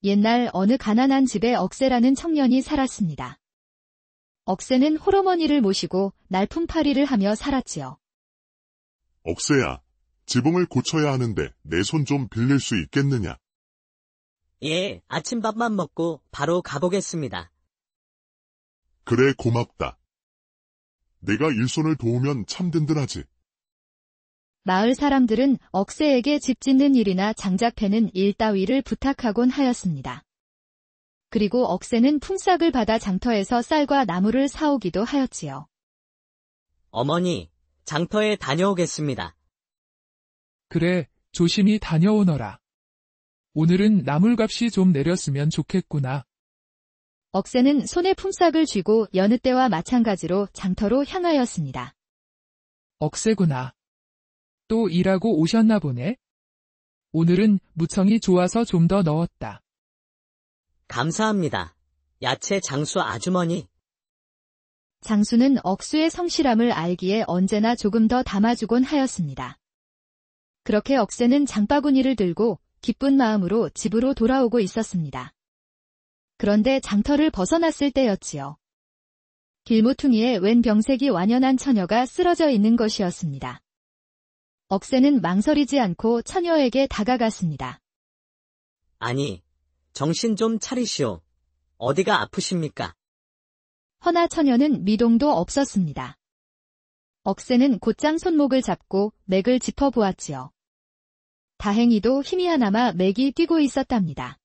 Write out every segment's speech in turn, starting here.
옛날 어느 가난한 집에 억새라는 청년이 살았습니다. 억새는 홀어머니를 모시고 날품팔이를 하며 살았지요. 억새야, 지붕을 고쳐야 하는데 내 손 좀 빌릴 수 있겠느냐? 예, 아침밥만 먹고 바로 가보겠습니다. 그래, 고맙다. 내가 일손을 도우면 참 든든하지. 마을 사람들은 억새에게 집 짓는 일이나 장작 패는 일 따위를 부탁하곤 하였습니다. 그리고 억새는 품삯을 받아 장터에서 쌀과 나무를 사오기도 하였지요. 어머니, 장터에 다녀오겠습니다. 그래, 조심히 다녀오너라. 오늘은 나물값이 좀 내렸으면 좋겠구나. 억새는 손에 품삯을 쥐고 여느 때와 마찬가지로 장터로 향하였습니다. 억새구나. 또 일하고 오셨나 보네. 오늘은 무청이 좋아서 좀 더 넣었다. 감사합니다. 야채 장수 아주머니. 장수는 억수의 성실함을 알기에 언제나 조금 더 담아주곤 하였습니다. 그렇게 억새는 장바구니를 들고 기쁜 마음으로 집으로 돌아오고 있었습니다. 그런데 장터를 벗어났을 때였지요. 길모퉁이에 웬 병색이 완연한 처녀가 쓰러져 있는 것이었습니다. 억새는 망설이지 않고 처녀에게 다가갔습니다. 아니, 정신 좀 차리시오. 어디가 아프십니까? 허나 처녀는 미동도 없었습니다. 억새는 곧장 손목을 잡고 맥을 짚어보았지요. 다행히도 힘이 하나마 맥이 뛰고 있었답니다.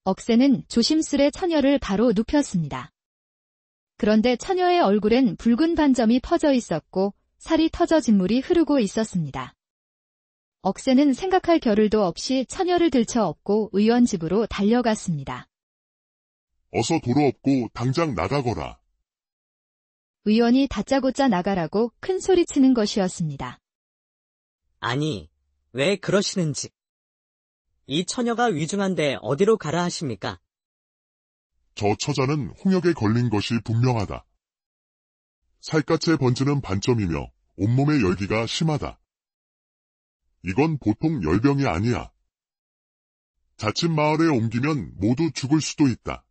억새는 조심스레 처녀를 바로 눕혔습니다. 그런데 처녀의 얼굴엔 붉은 반점이 퍼져 있었고 살이 터져 진물이 흐르고 있었습니다. 억새는 생각할 겨를도 없이 처녀를 들쳐 업고 의원 집으로 달려갔습니다. 어서 도로 엎고 당장 나가거라. 의원이 다짜고짜 나가라고 큰 소리치는 것이었습니다. 아니, 왜 그러시는지. 이 처녀가 위중한데 어디로 가라 하십니까? 저 처자는 홍역에 걸린 것이 분명하다. 살갗에 번지는 반점이며 온몸의 열기가 심하다. 이건 보통 열병이 아니야. 자칫 마을에 옮기면 모두 죽을 수도 있다.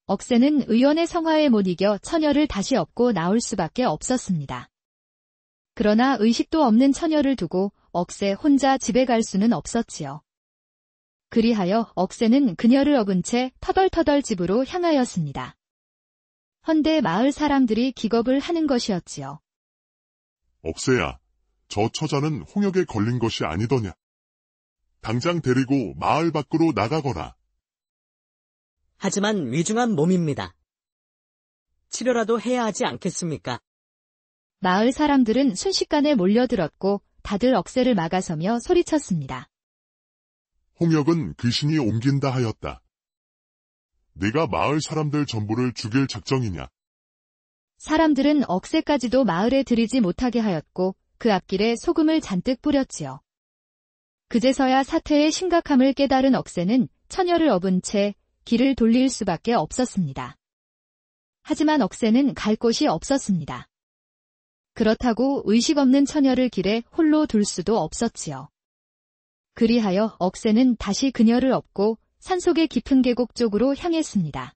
억새는 의원의 성화에 못 이겨 처녀를 다시 업고 나올 수밖에 없었습니다. 그러나 의식도 없는 처녀를 두고 억새 혼자 집에 갈 수는 없었지요. 그리하여 억새는 그녀를 업은 채 터덜터덜 집으로 향하였습니다. 헌데 마을 사람들이 기겁을 하는 것이었지요. 억새야, 저 처자는 홍역에 걸린 것이 아니더냐. 당장 데리고 마을 밖으로 나가거라. 하지만 위중한 몸입니다. 치료라도 해야 하지 않겠습니까? 마을 사람들은 순식간에 몰려들었고 다들 억새를 막아서며 소리쳤습니다. 홍역은 귀신이 옮긴다 하였다. 네가 마을 사람들 전부를 죽일 작정이냐? 사람들은 억새까지도 마을에 들이지 못하게 하였고 그 앞길에 소금을 잔뜩 뿌렸지요. 그제서야 사태의 심각함을 깨달은 억새는 처녀를 업은 채 길을 돌릴 수밖에 없었습니다. 하지만 억새는 갈 곳이 없었습니다. 그렇다고 의식 없는 처녀를 길에 홀로 둘 수도 없었지요. 그리하여 억새는 다시 그녀를 업고 산속의 깊은 계곡 쪽으로 향했습니다.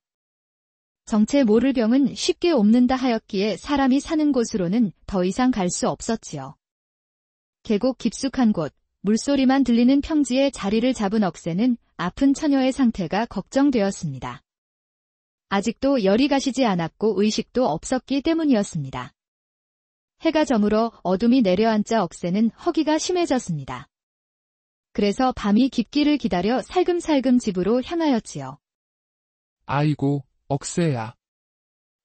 정체 모를 병은 쉽게 옮는다 하였기에 사람이 사는 곳으로는 더 이상 갈 수 없었지요. 계곡 깊숙한 곳, 물소리만 들리는 평지에 자리를 잡은 억새는 아픈 처녀의 상태가 걱정되었습니다. 아직도 열이 가시지 않았고 의식도 없었기 때문이었습니다. 해가 저물어 어둠이 내려앉자 억새는 허기가 심해졌습니다. 그래서 밤이 깊기를 기다려 살금살금 집으로 향하였지요. 아이고, 억새야.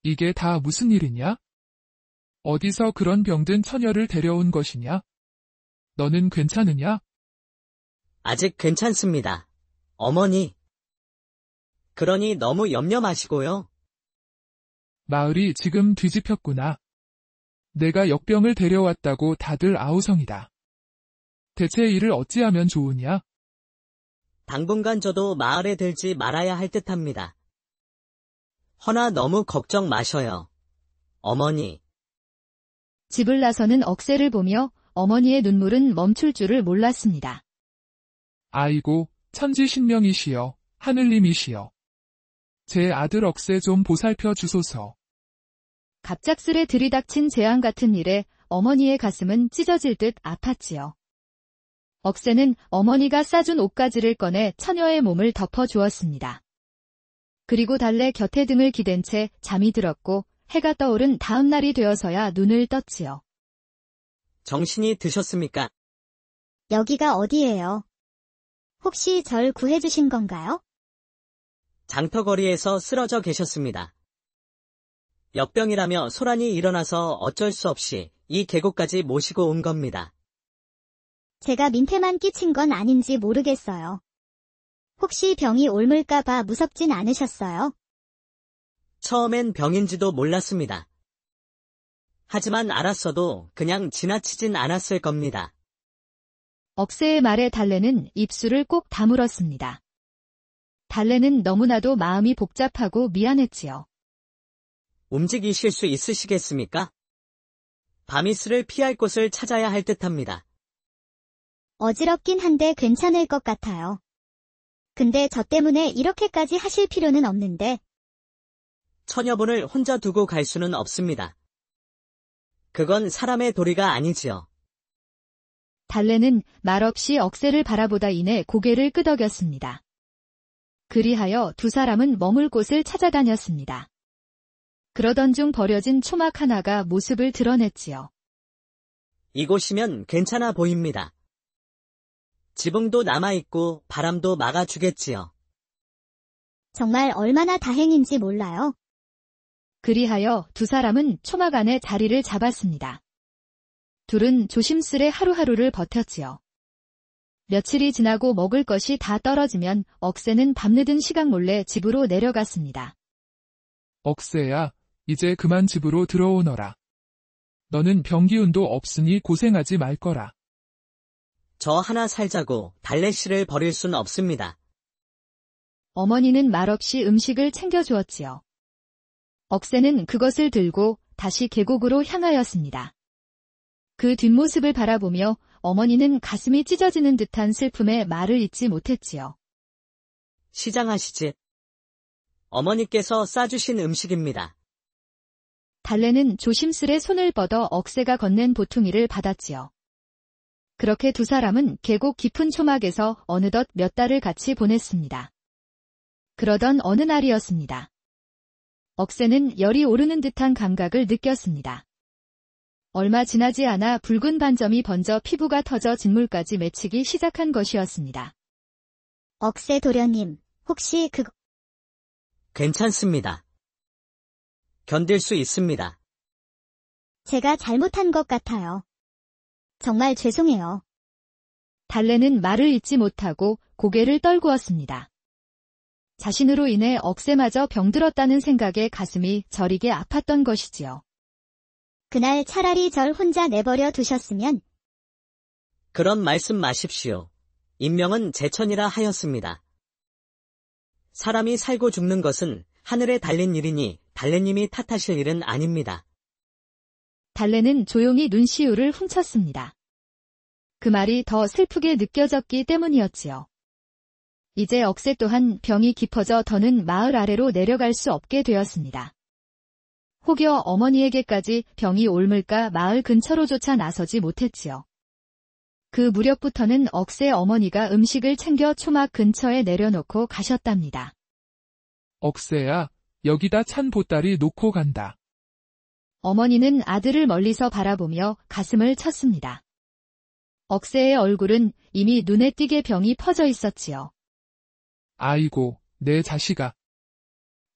이게 다 무슨 일이냐? 어디서 그런 병든 처녀를 데려온 것이냐? 너는 괜찮으냐? 아직 괜찮습니다. 어머니. 그러니 너무 염려 마시고요. 마을이 지금 뒤집혔구나. 내가 역병을 데려왔다고 다들 아우성이다. 대체 이를 어찌하면 좋으냐? 당분간 저도 마을에 들지 말아야 할 듯합니다. 허나 너무 걱정 마셔요. 어머니. 집을 나서는 억새를 보며 어머니의 눈물은 멈출 줄을 몰랐습니다. 아이고, 천지신명이시여, 하늘님이시여. 제 아들 억새 좀 보살펴 주소서. 갑작스레 들이닥친 재앙 같은 일에 어머니의 가슴은 찢어질 듯 아팠지요. 억새는 어머니가 싸준 옷가지를 꺼내 처녀의 몸을 덮어 주었습니다. 그리고 달래 곁에 등을 기댄 채 잠이 들었고 해가 떠오른 다음 날이 되어서야 눈을 떴지요. 정신이 드셨습니까? 여기가 어디예요? 혹시 절 구해주신 건가요? 장터거리에서 쓰러져 계셨습니다. 역병이라며 소란이 일어나서 어쩔 수 없이 이 계곡까지 모시고 온 겁니다. 제가 민폐만 끼친 건 아닌지 모르겠어요. 혹시 병이 옮을까봐 무섭진 않으셨어요? 처음엔 병인지도 몰랐습니다. 하지만 알았어도 그냥 지나치진 않았을 겁니다. 억새의 말에 달래는 입술을 꼭 다물었습니다. 달래는 너무나도 마음이 복잡하고 미안했지요. 움직이실 수 있으시겠습니까? 바미스를 피할 곳을 찾아야 할 듯합니다. 어지럽긴 한데 괜찮을 것 같아요. 근데 저 때문에 이렇게까지 하실 필요는 없는데. 처녀분을 혼자 두고 갈 수는 없습니다. 그건 사람의 도리가 아니지요. 달래는 말없이 억새를 바라보다 이내 고개를 끄덕였습니다. 그리하여 두 사람은 머물 곳을 찾아다녔습니다. 그러던 중 버려진 초막 하나가 모습을 드러냈지요. 이곳이면 괜찮아 보입니다. 지붕도 남아있고 바람도 막아주겠지요. 정말 얼마나 다행인지 몰라요. 그리하여 두 사람은 초막 안에 자리를 잡았습니다. 둘은 조심스레 하루하루를 버텼지요. 며칠이 지나고 먹을 것이 다 떨어지면 억새는 밤늦은 시각 몰래 집으로 내려갔습니다. 억새야, 이제 그만 집으로 들어오너라. 너는 병기운도 없으니 고생하지 말거라. 저 하나 살자고 달래 씨를 버릴 순 없습니다. 어머니는 말없이 음식을 챙겨주었지요. 억새는 그것을 들고 다시 계곡으로 향하였습니다. 그 뒷모습을 바라보며 어머니는 가슴이 찢어지는 듯한 슬픔에 말을 잇지 못했지요. 시장하시지. 어머니께서 싸주신 음식입니다. 달래는 조심스레 손을 뻗어 억새가 건넨 보퉁이를 받았지요. 그렇게 두 사람은 계곡 깊은 초막에서 어느덧 몇 달을 같이 보냈습니다. 그러던 어느 날이었습니다. 억새는 열이 오르는 듯한 감각을 느꼈습니다. 얼마 지나지 않아 붉은 반점이 번져 피부가 터져 진물까지 맺히기 시작한 것이었습니다. 억새 도련님, 혹시 그거 괜찮습니다. 견딜 수 있습니다. 제가 잘못한 것 같아요. 정말 죄송해요. 달래는 말을 잇지 못하고 고개를 떨구었습니다. 자신으로 인해 억새마저 병들었다는 생각에 가슴이 저리게 아팠던 것이지요. 그날 차라리 절 혼자 내버려 두셨으면. 그런 말씀 마십시오. 인명은 제천이라 하였습니다. 사람이 살고 죽는 것은 하늘에 달린 일이니 달래님이 탓하실 일은 아닙니다. 달래는 조용히 눈시울을 훔쳤습니다. 그 말이 더 슬프게 느껴졌기 때문이었지요. 이제 억새 또한 병이 깊어져 더는 마을 아래로 내려갈 수 없게 되었습니다. 혹여 어머니에게까지 병이 옮을까 마을 근처로조차 나서지 못했지요. 그 무렵부터는 억새 어머니가 음식을 챙겨 초막 근처에 내려놓고 가셨답니다. 억새야, 여기다 찬 보따리 놓고 간다. 어머니는 아들을 멀리서 바라보며 가슴을 쳤습니다. 억새의 얼굴은 이미 눈에 띄게 병이 퍼져 있었지요. 아이고, 내 자식아.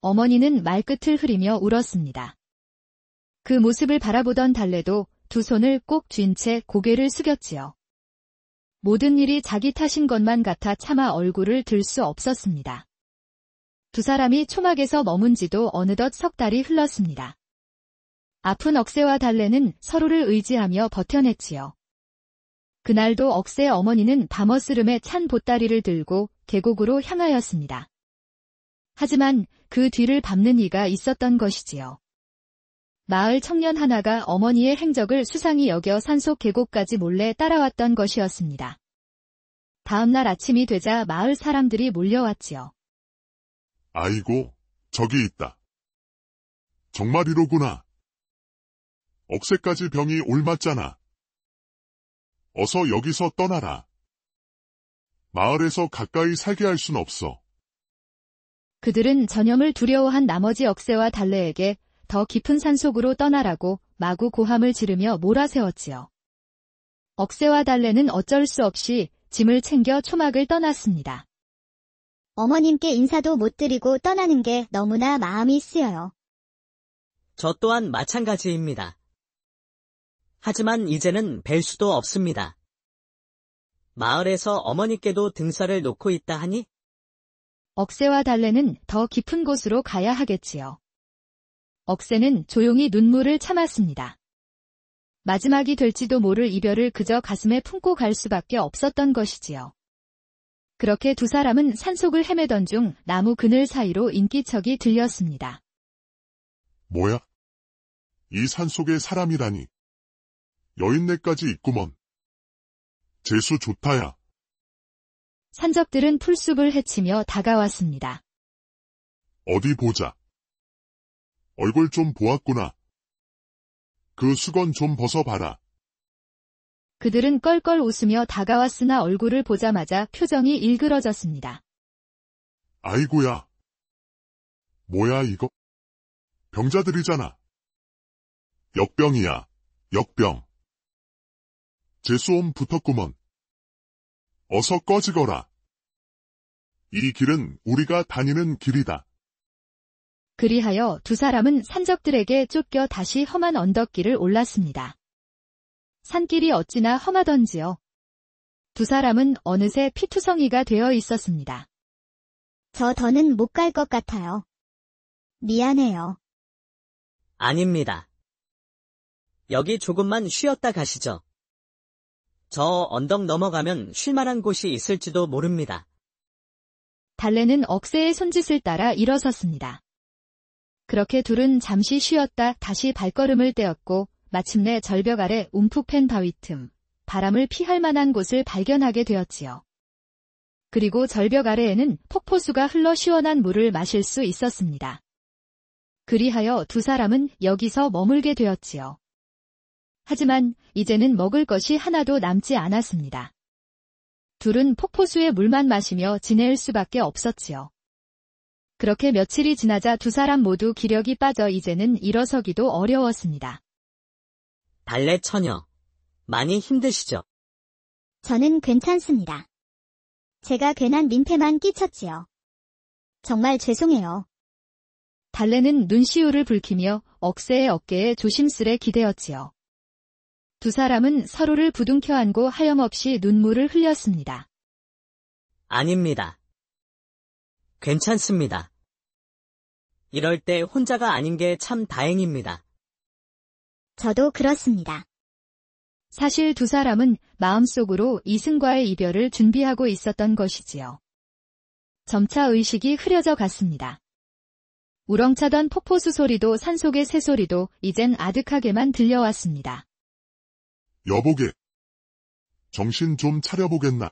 어머니는 말끝을 흐리며 울었습니다. 그 모습을 바라보던 달래도 두 손을 꼭 쥔 채 고개를 숙였지요. 모든 일이 자기 탓인 것만 같아 차마 얼굴을 들 수 없었습니다. 두 사람이 초막에서 머문 지도 어느덧 석 달이 흘렀습니다. 아픈 억새와 달래는 서로를 의지하며 버텨냈지요. 그날도 억새 어머니는 밤어스름에 찬 보따리를 들고 계곡으로 향하였습니다. 하지만 그 뒤를 밟는 이가 있었던 것이지요. 마을 청년 하나가 어머니의 행적을 수상히 여겨 산속 계곡까지 몰래 따라왔던 것이었습니다. 다음날 아침이 되자 마을 사람들이 몰려왔지요. 아이고, 저기 있다. 정말 이로구나. 억새까지 병이 옮았잖아. 어서 여기서 떠나라. 마을에서 가까이 살게 할 순 없어. 그들은 전염을 두려워한 나머지 억새와 달래에게 더 깊은 산속으로 떠나라고 마구 고함을 지르며 몰아세웠지요. 억새와 달래는 어쩔 수 없이 짐을 챙겨 초막을 떠났습니다. 어머님께 인사도 못 드리고 떠나는 게 너무나 마음이 쓰여요. 저 또한 마찬가지입니다. 하지만 이제는 뵐 수도 없습니다. 마을에서 어머니께도 등살을 놓고 있다 하니 억새와 달래는 더 깊은 곳으로 가야 하겠지요. 억새는 조용히 눈물을 참았습니다. 마지막이 될지도 모를 이별을 그저 가슴에 품고 갈 수밖에 없었던 것이지요. 그렇게 두 사람은 산속을 헤매던 중 나무 그늘 사이로 인기척이 들렸습니다. 뭐야? 이 산속에 사람이라니. 여인네까지 있구먼. 재수 좋다야. 산적들은 풀숲을 헤치며 다가왔습니다. 어디 보자. 얼굴 좀 보았구나. 그 수건 좀 벗어봐라. 그들은 껄껄 웃으며 다가왔으나 얼굴을 보자마자 표정이 일그러졌습니다. 아이고야. 뭐야 이거? 병자들이잖아. 역병이야. 역병. 재수옴 붙었구먼. 어서 꺼지거라. 이 길은 우리가 다니는 길이다. 그리하여 두 사람은 산적들에게 쫓겨 다시 험한 언덕길을 올랐습니다. 산길이 어찌나 험하던지요. 두 사람은 어느새 피투성이가 되어 있었습니다. 저 더는 못 갈 것 같아요. 미안해요. 아닙니다. 여기 조금만 쉬었다 가시죠. 저 언덕 넘어가면 쉴만한 곳이 있을지도 모릅니다. 달래는 억새의 손짓을 따라 일어섰습니다. 그렇게 둘은 잠시 쉬었다 다시 발걸음을 떼었고 마침내 절벽 아래 움푹 팬 바위 틈, 바람을 피할 만한 곳을 발견하게 되었지요. 그리고 절벽 아래에는 폭포수가 흘러 시원한 물을 마실 수 있었습니다. 그리하여 두 사람은 여기서 머물게 되었지요. 하지만 이제는 먹을 것이 하나도 남지 않았습니다. 둘은 폭포수의 물만 마시며 지낼 수밖에 없었지요. 그렇게 며칠이 지나자 두 사람 모두 기력이 빠져 이제는 일어서기도 어려웠습니다. 달래 처녀, 많이 힘드시죠? 저는 괜찮습니다. 제가 괜한 민폐만 끼쳤지요. 정말 죄송해요. 달래는 눈시울을 붉히며 억새의 어깨에 조심스레 기대었지요. 두 사람은 서로를 부둥켜 안고 하염없이 눈물을 흘렸습니다. 아닙니다. 괜찮습니다. 이럴 때 혼자가 아닌 게 참 다행입니다. 저도 그렇습니다. 사실 두 사람은 마음속으로 이승과의 이별을 준비하고 있었던 것이지요. 점차 의식이 흐려져 갔습니다. 우렁차던 폭포수 소리도 산속의 새소리도 이젠 아득하게만 들려왔습니다. 여보게. 정신 좀 차려보겠나.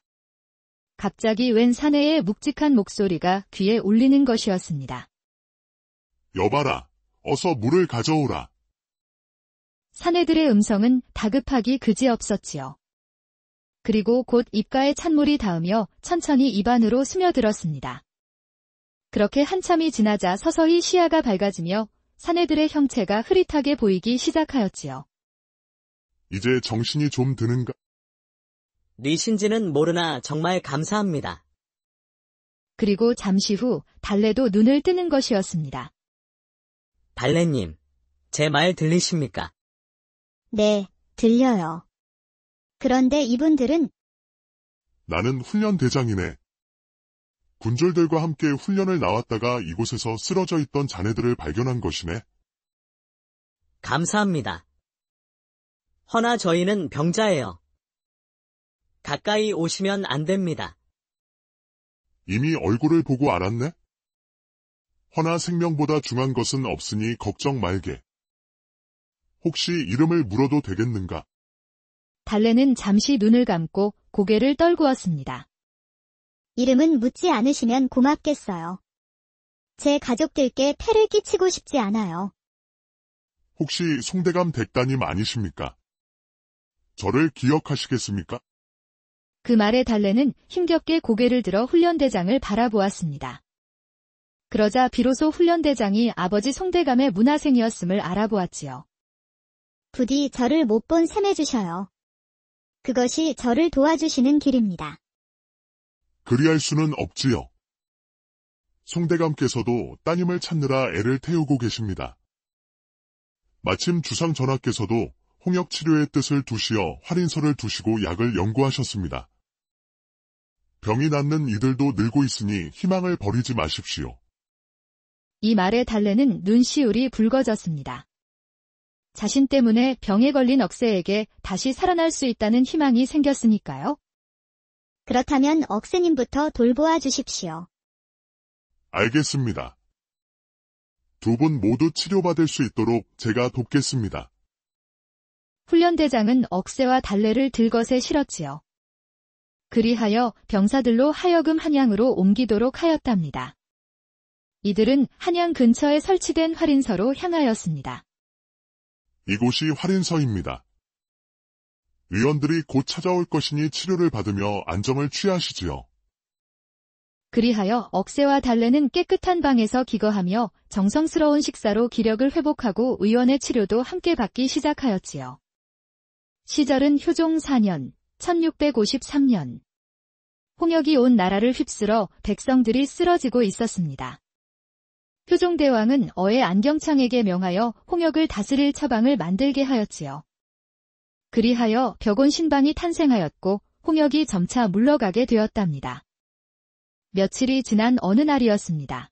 갑자기 웬 사내의 묵직한 목소리가 귀에 울리는 것이었습니다. 여봐라. 어서 물을 가져오라. 사내들의 음성은 다급하기 그지없었지요. 그리고 곧 입가에 찬물이 닿으며 천천히 입안으로 스며들었습니다. 그렇게 한참이 지나자 서서히 시야가 밝아지며 사내들의 형체가 흐릿하게 보이기 시작하였지요. 이제 정신이 좀 드는가? 뉘신지는 모르나 정말 감사합니다. 그리고 잠시 후 달래도 눈을 뜨는 것이었습니다. 달래님, 제 말 들리십니까? 네, 들려요. 그런데 이분들은 나는 훈련대장이네. 군졸들과 함께 훈련을 나왔다가 이곳에서 쓰러져 있던 자네들을 발견한 것이네. 감사합니다. 허나 저희는 병자예요. 가까이 오시면 안 됩니다. 이미 얼굴을 보고 알았네? 허나 생명보다 중요한 것은 없으니 걱정 말게. 혹시 이름을 물어도 되겠는가? 달래는 잠시 눈을 감고 고개를 떨구었습니다. 이름은 묻지 않으시면 고맙겠어요. 제 가족들께 폐를 끼치고 싶지 않아요. 혹시 송대감 댁따님 아니십니까? 저를 기억하시겠습니까? 그 말에 달래는 힘겹게 고개를 들어 훈련대장을 바라보았습니다. 그러자 비로소 훈련대장이 아버지 송대감의 문화생이었음을 알아보았지요. 부디 저를 못 본 셈해 주셔요. 그것이 저를 도와주시는 길입니다. 그리할 수는 없지요. 송대감께서도 따님을 찾느라 애를 태우고 계십니다. 마침 주상 전하께서도 홍역 치료의 뜻을 두시어 활인서를 두시고 약을 연구하셨습니다. 병이 낫는 이들도 늘고 있으니 희망을 버리지 마십시오. 이 말에 달래는 눈시울이 붉어졌습니다. 자신 때문에 병에 걸린 억새에게 다시 살아날 수 있다는 희망이 생겼으니까요. 그렇다면 억새님부터 돌보아 주십시오. 알겠습니다. 두 분 모두 치료받을 수 있도록 제가 돕겠습니다. 훈련대장은 억새와 달래를 들것에 실었지요. 그리하여 병사들로 하여금 한양으로 옮기도록 하였답니다. 이들은 한양 근처에 설치된 활인서로 향하였습니다. 이곳이 활인서입니다. 위원들이 곧 찾아올 것이니 치료를 받으며 안정을 취하시지요. 그리하여 억새와 달래는 깨끗한 방에서 기거하며 정성스러운 식사로 기력을 회복하고 의원의 치료도 함께 받기 시작하였지요. 시절은 효종 4년, 1653년. 홍역이 온 나라를 휩쓸어 백성들이 쓰러지고 있었습니다. 효종대왕은 어의 안경창에게 명하여 홍역을 다스릴 처방을 만들게 하였지요. 그리하여 벽온 신방이 탄생하였고 홍역이 점차 물러가게 되었답니다. 며칠이 지난 어느 날이었습니다.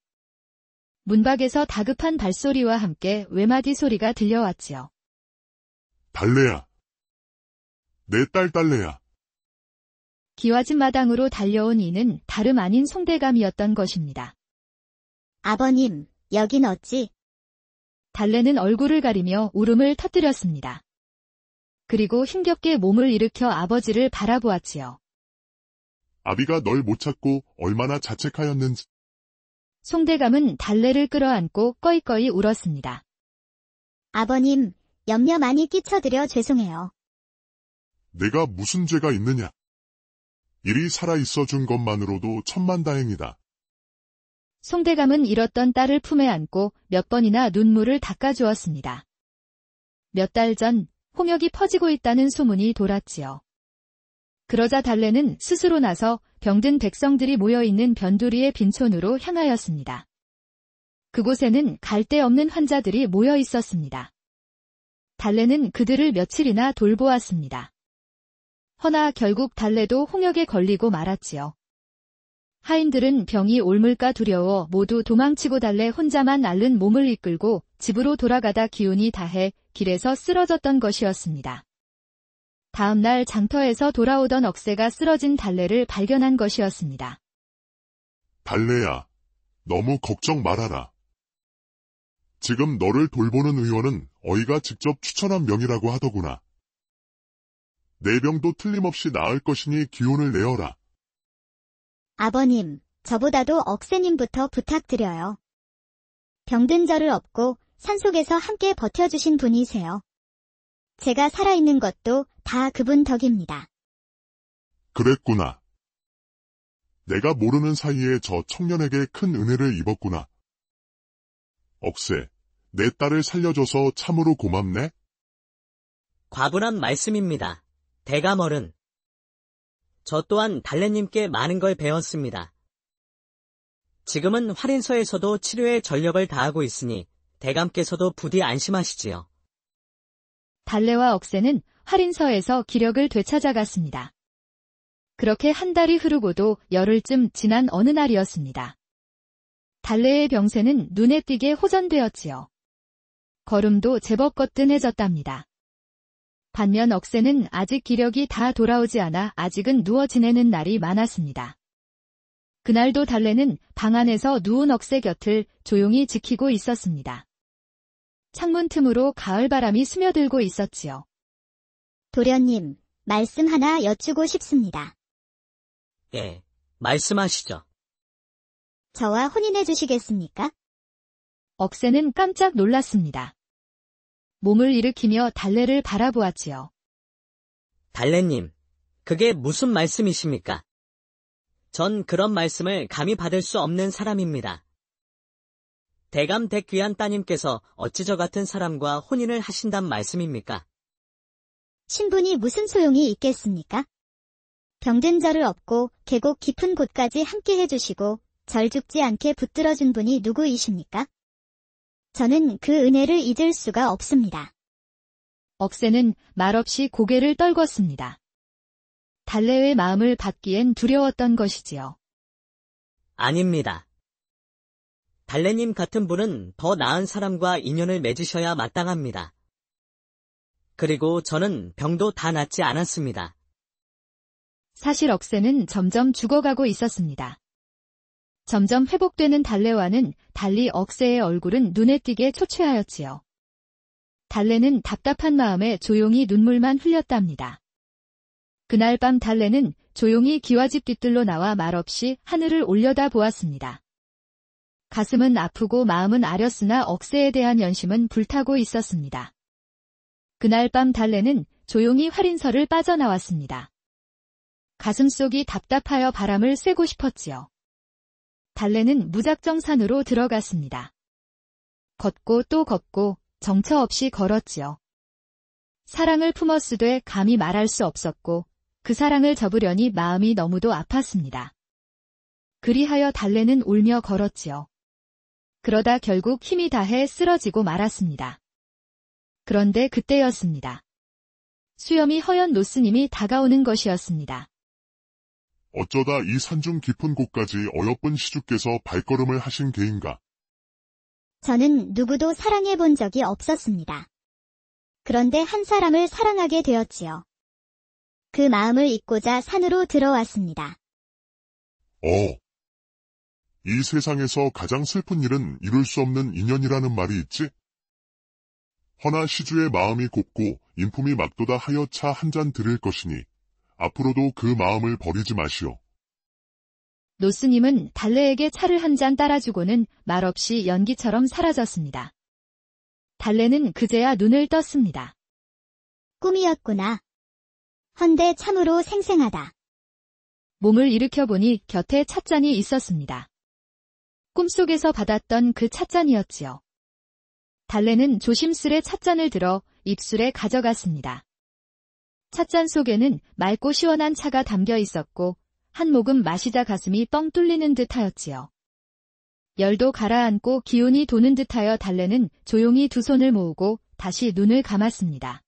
문 밖에서 다급한 발소리와 함께 외마디 소리가 들려왔지요. 달래야. 내 딸 달래야. 기와집 마당으로 달려온 이는 다름 아닌 송대감이었던 것입니다. 아버님, 여긴 어찌? 달래는 얼굴을 가리며 울음을 터뜨렸습니다. 그리고 힘겹게 몸을 일으켜 아버지를 바라보았지요. 아비가 널 못 찾고 얼마나 자책하였는지. 송대감은 달래를 끌어안고 꺼이꺼이 울었습니다. 아버님, 염려 많이 끼쳐드려 죄송해요. 내가 무슨 죄가 있느냐. 일이 살아있어 준 것만으로도 천만다행이다. 송대감은 잃었던 딸을 품에 안고 몇 번이나 눈물을 닦아주었습니다. 몇 달 전 홍역이 퍼지고 있다는 소문이 돌았지요. 그러자 달래는 스스로 나서 병든 백성들이 모여있는 변두리의 빈촌으로 향하였습니다. 그곳에는 갈 데 없는 환자들이 모여 있었습니다. 달래는 그들을 며칠이나 돌보았습니다. 허나 결국 달래도 홍역에 걸리고 말았지요. 하인들은 병이 옮을까 두려워 모두 도망치고 달래 혼자만 앓는 몸을 이끌고 집으로 돌아가다 기운이 다해 길에서 쓰러졌던 것이었습니다. 다음 날 장터에서 돌아오던 억새가 쓰러진 달래를 발견한 것이었습니다. 달래야, 너무 걱정 말아라. 지금 너를 돌보는 의원은 어이가 직접 추천한 명이라고 하더구나. 내 병도 틀림없이 나을 것이니 기운을 내어라. 아버님, 저보다도 억새님부터 부탁드려요. 병든 저를 업고 산속에서 함께 버텨주신 분이세요. 제가 살아있는 것도 다 그분 덕입니다. 그랬구나. 내가 모르는 사이에 저 청년에게 큰 은혜를 입었구나. 억새, 내 딸을 살려줘서 참으로 고맙네? 과분한 말씀입니다. 대감어른. 저 또한 달래님께 많은 걸 배웠습니다. 지금은 활인서에서도 치료에 전력을 다하고 있으니 대감께서도 부디 안심하시지요. 달래와 억새는 활인서에서 기력을 되찾아갔습니다. 그렇게 한 달이 흐르고도 열흘쯤 지난 어느 날이었습니다. 달래의 병세는 눈에 띄게 호전되었지요. 걸음도 제법 거뜬해졌답니다. 반면 억새는 아직 기력이 다 돌아오지 않아 아직은 누워 지내는 날이 많았습니다. 그날도 달래는 방 안에서 누운 억새 곁을 조용히 지키고 있었습니다. 창문 틈으로 가을바람이 스며들고 있었지요. 도련님, 말씀 하나 여쭈고 싶습니다. 예, 말씀하시죠. 저와 혼인해 주시겠습니까? 억새는 깜짝 놀랐습니다. 몸을 일으키며 달래를 바라보았지요. 달래님, 그게 무슨 말씀이십니까? 전 그런 말씀을 감히 받을 수 없는 사람입니다. 대감대귀한 따님께서 어찌 저 같은 사람과 혼인을 하신단 말씀입니까? 신분이 무슨 소용이 있겠습니까? 병든 저를 업고 계곡 깊은 곳까지 함께 해주시고 절 죽지 않게 붙들어준 분이 누구이십니까? 저는 그 은혜를 잊을 수가 없습니다. 억새는 말없이 고개를 떨궜습니다. 달래의 마음을 받기엔 두려웠던 것이지요. 아닙니다. 달래님 같은 분은 더 나은 사람과 인연을 맺으셔야 마땅합니다. 그리고 저는 병도 다 낫지 않았습니다. 사실 억새는 점점 죽어가고 있었습니다. 점점 회복되는 달래와는 달리 억새의 얼굴은 눈에 띄게 초췌하였지요. 달래는 답답한 마음에 조용히 눈물만 흘렸답니다. 그날 밤 달래는 조용히 기와집 뒤뜰로 나와 말없이 하늘을 올려다 보았습니다. 가슴은 아프고 마음은 아렸으나 억새에 대한 연심은 불타고 있었습니다. 그날 밤 달래는 조용히 활인설을 빠져나왔습니다. 가슴속이 답답하여 바람을 쐬고 싶었지요. 달래는 무작정 산으로 들어갔습니다. 걷고 또 걷고 정처 없이 걸었지요. 사랑을 품었으되 감히 말할 수 없었고 그 사랑을 접으려니 마음이 너무도 아팠습니다. 그리하여 달래는 울며 걸었지요. 그러다 결국 힘이 다해 쓰러지고 말았습니다. 그런데 그때였습니다. 수염이 허연 노스님이 다가오는 것이었습니다. 어쩌다 이 산중 깊은 곳까지 어여쁜 시주께서 발걸음을 하신 게인가? 저는 누구도 사랑해 본 적이 없었습니다. 그런데 한 사람을 사랑하게 되었지요. 그 마음을 잊고자 산으로 들어왔습니다. 이 세상에서 가장 슬픈 일은 이룰 수 없는 인연이라는 말이 있지? 허나 시주의 마음이 곱고 인품이 막도다 하여 차 한 잔 드릴 것이니 앞으로도 그 마음을 버리지 마시오. 노스님은 달래에게 차를 한 잔 따라주고는 말없이 연기처럼 사라졌습니다. 달래는 그제야 눈을 떴습니다. 꿈이었구나. 헌데 참으로 생생하다. 몸을 일으켜보니 곁에 찻잔이 있었습니다. 꿈속에서 받았던 그 찻잔이었지요. 달래는 조심스레 찻잔을 들어 입술에 가져갔습니다. 찻잔 속에는 맑고 시원한 차가 담겨 있었고 한 모금 마시자 가슴이 뻥 뚫리는 듯하였지요. 열도 가라앉고 기운이 도는 듯하여 달래는 조용히 두 손을 모으고 다시 눈을 감았습니다.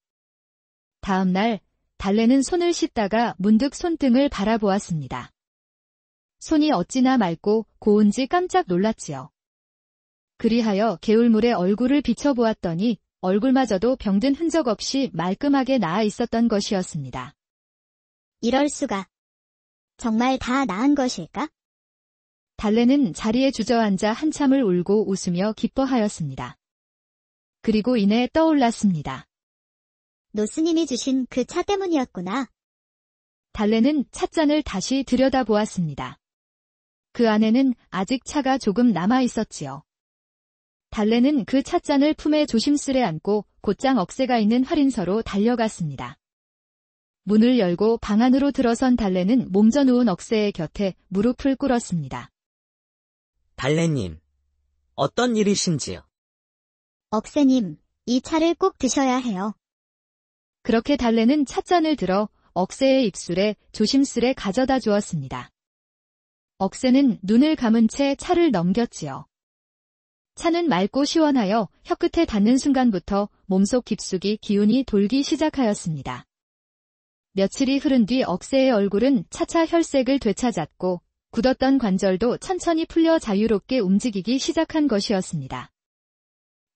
다음 날 달래는 손을 씻다가 문득 손등을 바라보았습니다. 손이 어찌나 맑고 고운지 깜짝 놀랐지요. 그리하여 개울물에 얼굴을 비춰보았더니 얼굴마저도 병든 흔적 없이 말끔하게 나아 있었던 것이었습니다. 이럴 수가. 정말 다 나은 것일까? 달래는 자리에 주저앉아 한참을 울고 웃으며 기뻐하였습니다. 그리고 이내 떠올랐습니다. 노스님이 주신 그 차 때문이었구나. 달래는 찻잔을 다시 들여다보았습니다. 그 안에는 아직 차가 조금 남아 있었지요. 달래는 그 찻잔을 품에 조심스레 안고 곧장 억새가 있는 활인서로 달려갔습니다. 문을 열고 방 안으로 들어선 달래는 몸져 누운 억새의 곁에 무릎을 꿇었습니다. 달래님, 어떤 일이신지요? 억새님, 이 차를 꼭 드셔야 해요. 그렇게 달래는 찻잔을 들어 억새의 입술에 조심스레 가져다 주었습니다. 억새는 눈을 감은 채 차를 넘겼지요. 차는 맑고 시원하여 혀끝에 닿는 순간부터 몸속 깊숙이 기운이 돌기 시작하였습니다. 며칠이 흐른 뒤 억새의 얼굴은 차차 혈색을 되찾았고 굳었던 관절도 천천히 풀려 자유롭게 움직이기 시작한 것이었습니다.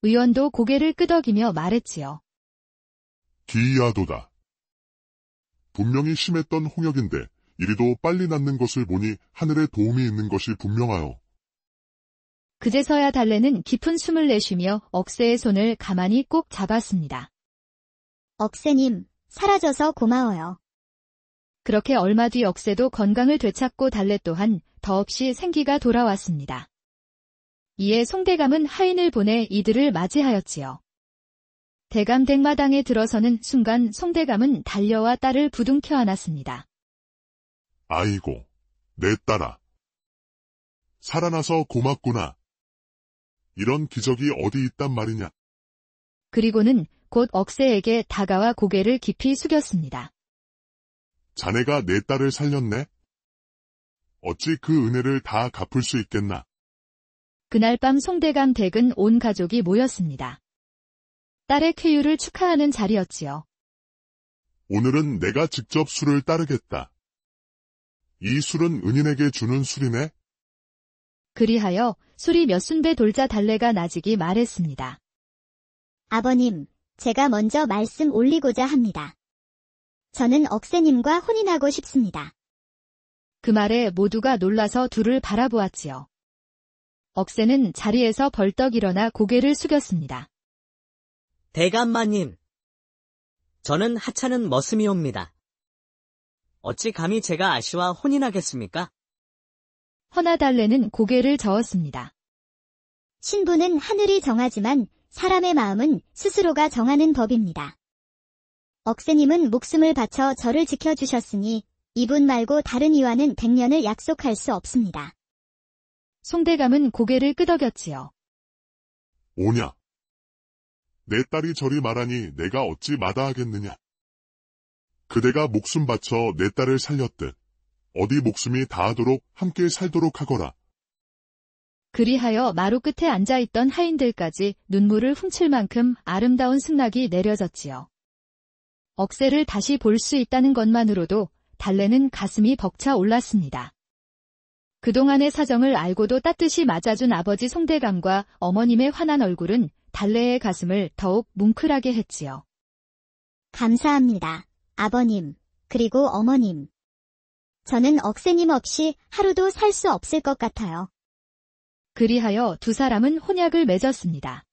의원도 고개를 끄덕이며 말했지요. 기이하도다. 분명히 심했던 홍역인데 이리도 빨리 낫는 것을 보니 하늘에 도움이 있는 것이 분명하여. 그제서야 달래는 깊은 숨을 내쉬며 억새의 손을 가만히 꼭 잡았습니다. 억새님, 사라져서 고마워요. 그렇게 얼마 뒤 억새도 건강을 되찾고 달래 또한 더없이 생기가 돌아왔습니다. 이에 송대감은 하인을 보내 이들을 맞이하였지요. 대감 댁마당에 들어서는 순간 송대감은 달려와 딸을 부둥켜 안았습니다. 아이고, 내 딸아. 살아나서 고맙구나. 이런 기적이 어디 있단 말이냐. 그리고는 곧 억새에게 다가와 고개를 깊이 숙였습니다. 자네가 내 딸을 살렸네? 어찌 그 은혜를 다 갚을 수 있겠나? 그날 밤 송대감 댁은 온 가족이 모였습니다. 딸의 쾌유를 축하하는 자리였지요. 오늘은 내가 직접 술을 따르겠다. 이 술은 은인에게 주는 술이네? 그리하여 술이 몇 순배 돌자 달래가 나직이 말했습니다. 아버님, 제가 먼저 말씀 올리고자 합니다. 저는 억새님과 혼인하고 싶습니다. 그 말에 모두가 놀라서 둘을 바라보았지요. 억새는 자리에서 벌떡 일어나 고개를 숙였습니다. 대감마님, 저는 하찮은 머슴이옵니다. 어찌 감히 제가 아씨와 혼인하겠습니까? 허나 달래는 고개를 저었습니다. 신부는 하늘이 정하지만 사람의 마음은 스스로가 정하는 법입니다. 억새님은 목숨을 바쳐 저를 지켜주셨으니 이분 말고 다른 이와는 100년을 약속할 수 없습니다. 송대감은 고개를 끄덕였지요. 오냐. 내 딸이 저리 말하니 내가 어찌 마다하겠느냐. 그대가 목숨 바쳐 내 딸을 살렸듯 어디 목숨이 다하도록 함께 살도록 하거라. 그리하여 마루 끝에 앉아있던 하인들까지 눈물을 훔칠 만큼 아름다운 승낙이 내려졌지요. 억새를 다시 볼 수 있다는 것만으로도 달래는 가슴이 벅차 올랐습니다. 그동안의 사정을 알고도 따뜻이 맞아준 아버지 송대감과 어머님의 환한 얼굴은 달래의 가슴을 더욱 뭉클하게 했지요. 감사합니다. 아버님, 그리고 어머님. 저는 억새님 없이 하루도 살 수 없을 것 같아요. 그리하여 두 사람은 혼약을 맺었습니다.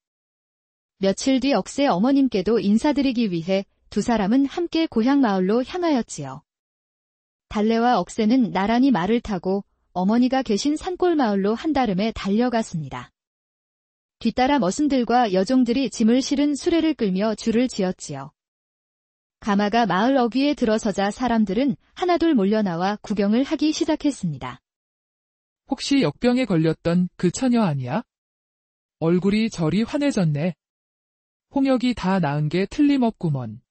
며칠 뒤 억새 어머님께도 인사드리기 위해 두 사람은 함께 고향 마을로 향하였지요. 달래와 억새는 나란히 말을 타고 어머니가 계신 산골 마을로 한달음에 달려갔습니다. 뒤따라 머슴들과 여종들이 짐을 실은 수레를 끌며 줄을 지었지요. 가마가 마을 어귀에 들어서자 사람들은 하나둘 몰려나와 구경을 하기 시작했습니다. 혹시 역병에 걸렸던 그 처녀 아니야? 얼굴이 저리 환해졌네. 홍역이 다 나은 게 틀림없구먼.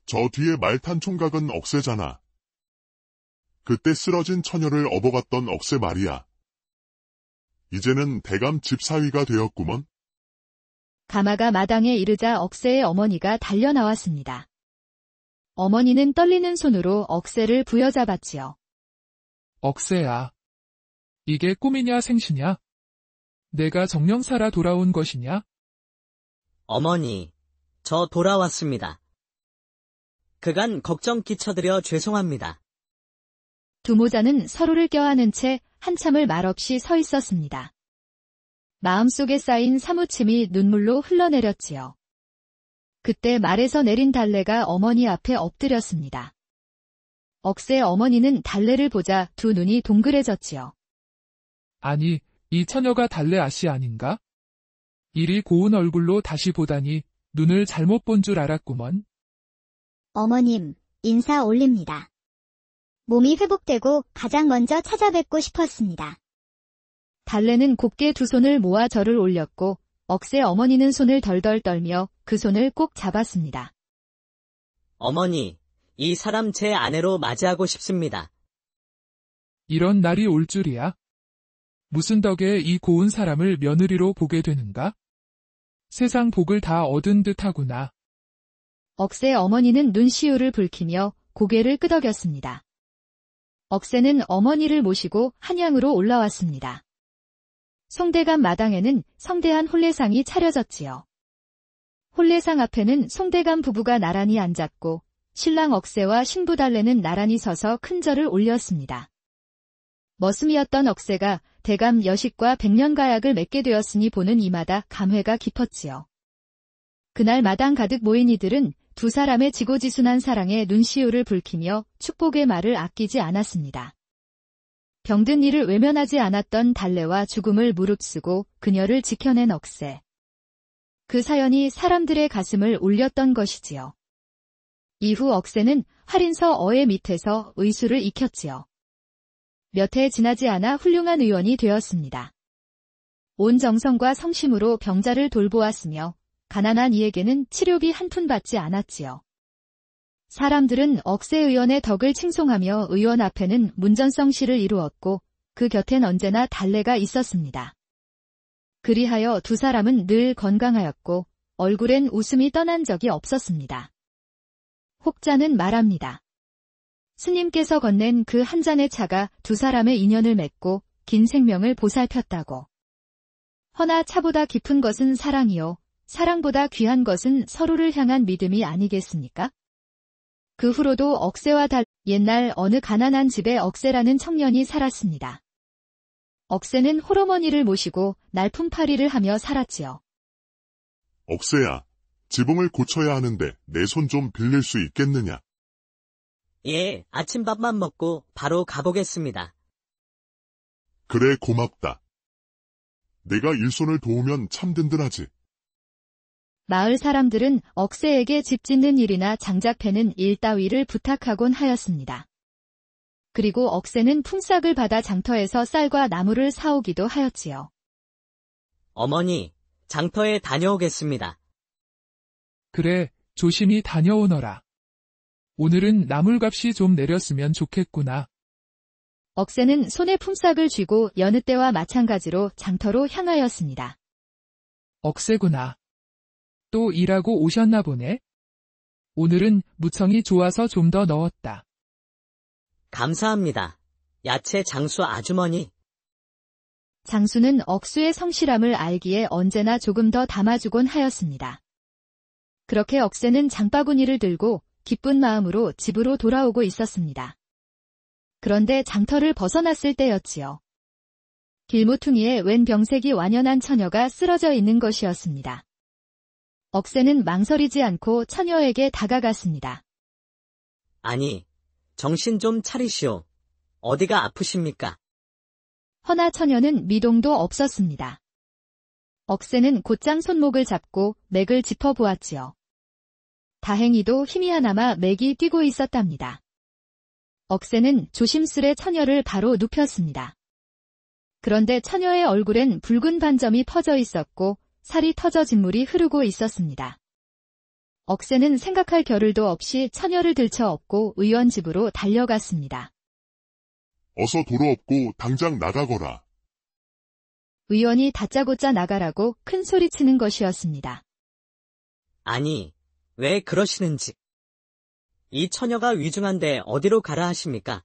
저 뒤에 말 탄 총각은 억새잖아. 그때 쓰러진 처녀를 업어갔던 억새 말이야. 이제는 대감 집사위가 되었구먼. 가마가 마당에 이르자 억새의 어머니가 달려나왔습니다. 어머니는 떨리는 손으로 억새를 부여잡았지요. 억새야. 이게 꿈이냐 생시냐? 내가 정령 살아 돌아온 것이냐? 어머니, 저 돌아왔습니다. 그간 걱정 끼쳐드려 죄송합니다. 두 모자는 서로를 껴안은 채 한참을 말없이 서 있었습니다. 마음속에 쌓인 사무침이 눈물로 흘러내렸지요. 그때 말에서 내린 달래가 어머니 앞에 엎드렸습니다. 억새 어머니는 달래를 보자 두 눈이 동그래졌지요. 아니, 이 처녀가 달래 아씨 아닌가? 이리 고운 얼굴로 다시 보다니 눈을 잘못 본 줄 알았구먼. 어머님, 인사 올립니다. 몸이 회복되고 가장 먼저 찾아뵙고 싶었습니다. 달래는 곱게 두 손을 모아 절을 올렸고 억새 어머니는 손을 덜덜 떨며 그 손을 꼭 잡았습니다. 어머니, 이 사람 제 아내로 맞이하고 싶습니다. 이런 날이 올 줄이야. 무슨 덕에 이 고운 사람을 며느리로 보게 되는가? 세상 복을 다 얻은 듯하구나. 억새 어머니는 눈시울을 붉히며 고개를 끄덕였습니다. 억새는 어머니를 모시고 한양으로 올라왔습니다. 송대감 마당에는 성대한 혼례상이 차려졌지요. 혼례상 앞에는 송대감 부부가 나란히 앉았고 신랑 억새와 신부 달래는 나란히 서서 큰 절을 올렸습니다. 머슴이었던 억새가 대감 여식과 백년가약을 맺게 되었으니 보는 이마다 감회가 깊었지요. 그날 마당 가득 모인 이들은 두 사람의 지고지순한 사랑에 눈시울을 붉히며 축복의 말을 아끼지 않았습니다. 병든 이를 외면하지 않았던 달래와 죽음을 무릅쓰고 그녀를 지켜낸 억새. 그 사연이 사람들의 가슴을 울렸던 것이지요. 이후 억새는 할인서 어의 밑에서 의수를 익혔지요. 몇 해 지나지 않아 훌륭한 의원이 되었습니다. 온 정성과 성심으로 병자를 돌보았으며 가난한 이에게는 치료비 한 푼 받지 않았지요. 사람들은 억새 의원의 덕을 칭송하며 의원 앞에는 문전성시를 이루었고 그 곁엔 언제나 달래가 있었습니다. 그리하여 두 사람은 늘 건강하였고 얼굴엔 웃음이 떠난 적이 없었습니다. 혹자는 말합니다. 스님께서 건넨 그 한 잔의 차가 두 사람의 인연을 맺고 긴 생명을 보살폈다고. 허나 차보다 깊은 것은 사랑이요. 사랑보다 귀한 것은 서로를 향한 믿음이 아니겠습니까? 그 후로도 억새와 옛날 어느 가난한 집에 억새라는 청년이 살았습니다. 억새는 홀어머니를 모시고 날품팔이를 하며 살았지요. 억새야, 지붕을 고쳐야 하는데 내 손 좀 빌릴 수 있겠느냐? 예, 아침밥만 먹고 바로 가보겠습니다. 그래, 고맙다. 내가 일손을 도우면 참 든든하지. 마을 사람들은 억새에게 집 짓는 일이나 장작 패는 일 따위를 부탁하곤 하였습니다. 그리고 억새는 품삯을 받아 장터에서 쌀과 나무를 사오기도 하였지요. 어머니, 장터에 다녀오겠습니다. 그래, 조심히 다녀오너라. 오늘은 나물값이 좀 내렸으면 좋겠구나. 억새는 손에 품삯을 쥐고 여느 때와 마찬가지로 장터로 향하였습니다. 억새구나. 또 일하고 오셨나 보네. 오늘은 무청이 좋아서 좀 더 넣었다. 감사합니다. 야채 장수 아주머니. 장수는 억수의 성실함을 알기에 언제나 조금 더 담아주곤 하였습니다. 그렇게 억새는 장바구니를 들고 기쁜 마음으로 집으로 돌아오고 있었습니다. 그런데 장터를 벗어났을 때였지요. 길모퉁이에 웬 병색이 완연한 처녀가 쓰러져 있는 것이었습니다. 억새는 망설이지 않고 처녀에게 다가갔습니다. 아니, 정신 좀 차리시오. 어디가 아프십니까? 허나 처녀는 미동도 없었습니다. 억새는 곧장 손목을 잡고 맥을 짚어보았지요. 다행히도 희미하나마 맥이 뛰고 있었답니다. 억새는 조심스레 처녀를 바로 눕혔습니다. 그런데 처녀의 얼굴엔 붉은 반점이 퍼져 있었고 살이 터져 진물이 흐르고 있었습니다. 억새는 생각할 겨를도 없이 처녀를 들쳐 업고 의원 집으로 달려갔습니다. 어서 도로 없고 당장 나가거라. 의원이 다짜고짜 나가라고 큰 소리치는 것이었습니다. 아니, 왜 그러시는지. 이 처녀가 위중한데 어디로 가라 하십니까?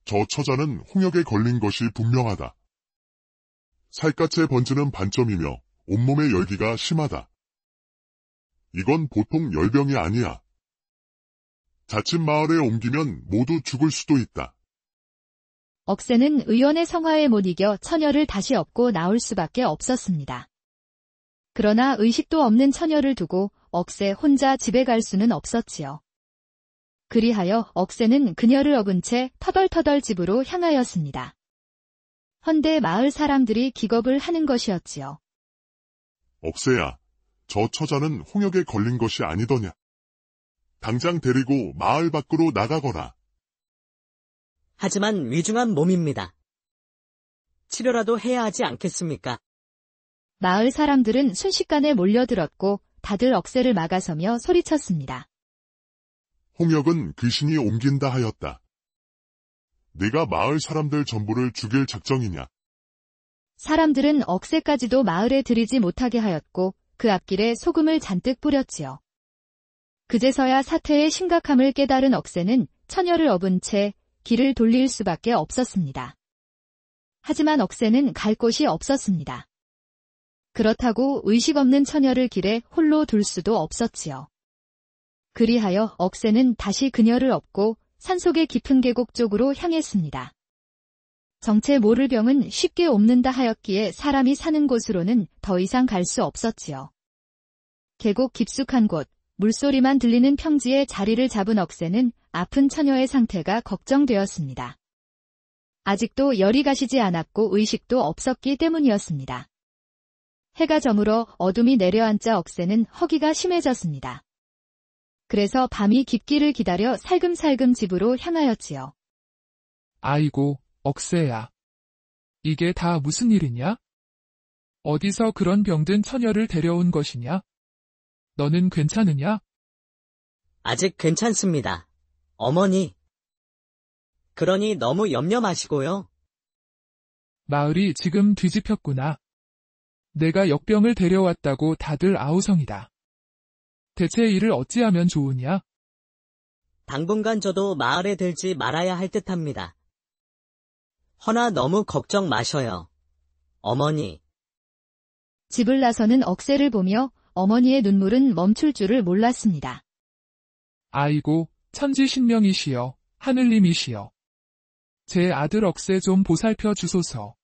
저 처자는 홍역에 걸린 것이 분명하다. 살갗에 번지는 반점이며 온몸의 열기가 심하다. 이건 보통 열병이 아니야. 자칫 마을에 옮기면 모두 죽을 수도 있다. 억새는 의원의 성화에 못 이겨 처녀를 다시 업고 나올 수밖에 없었습니다. 그러나 의식도 없는 처녀를 두고 억새 혼자 집에 갈 수는 없었지요. 그리하여 억새는 그녀를 업은 채 터덜터덜 집으로 향하였습니다. 헌데 마을 사람들이 기겁을 하는 것이었지요. 억새야, 저 처자는 홍역에 걸린 것이 아니더냐. 당장 데리고 마을 밖으로 나가거라. 하지만 위중한 몸입니다. 치료라도 해야 하지 않겠습니까? 마을 사람들은 순식간에 몰려들었고 다들 억새를 막아서며 소리쳤습니다. 홍역은 귀신이 옮긴다 하였다. 네가 마을 사람들 전부를 죽일 작정이냐? 사람들은 억새까지도 마을에 들이지 못하게 하였고 그 앞길에 소금을 잔뜩 뿌렸지요. 그제서야 사태의 심각함을 깨달은 억새는 처녀를 업은 채 길을 돌릴 수밖에 없었습니다. 하지만 억새는 갈 곳이 없었습니다. 그렇다고 의식 없는 처녀를 길에 홀로 둘 수도 없었지요. 그리하여 억새는 다시 그녀를 업고 산속의 깊은 계곡 쪽으로 향했습니다. 정체 모를 병은 쉽게 옮는다 하였기에 사람이 사는 곳으로는 더 이상 갈 수 없었지요. 계곡 깊숙한 곳, 물소리만 들리는 평지에 자리를 잡은 억새는 아픈 처녀의 상태가 걱정되었습니다. 아직도 열이 가시지 않았고 의식도 없었기 때문이었습니다. 해가 저물어 어둠이 내려앉자 억새는 허기가 심해졌습니다. 그래서 밤이 깊기를 기다려 살금살금 집으로 향하였지요. 아이고, 억새야. 이게 다 무슨 일이냐? 어디서 그런 병든 처녀를 데려온 것이냐? 너는 괜찮으냐? 아직 괜찮습니다. 어머니. 그러니 너무 염려 마시고요. 마을이 지금 뒤집혔구나. 내가 역병을 데려왔다고 다들 아우성이다. 대체 이를 어찌하면 좋으냐? 당분간 저도 마을에 들지 말아야 할 듯합니다. 허나 너무 걱정 마셔요. 어머니. 집을 나서는 억새를 보며 어머니의 눈물은 멈출 줄을 몰랐습니다. 아이고, 천지신명이시여, 하늘님이시여. 제 아들 억새 좀 보살펴 주소서.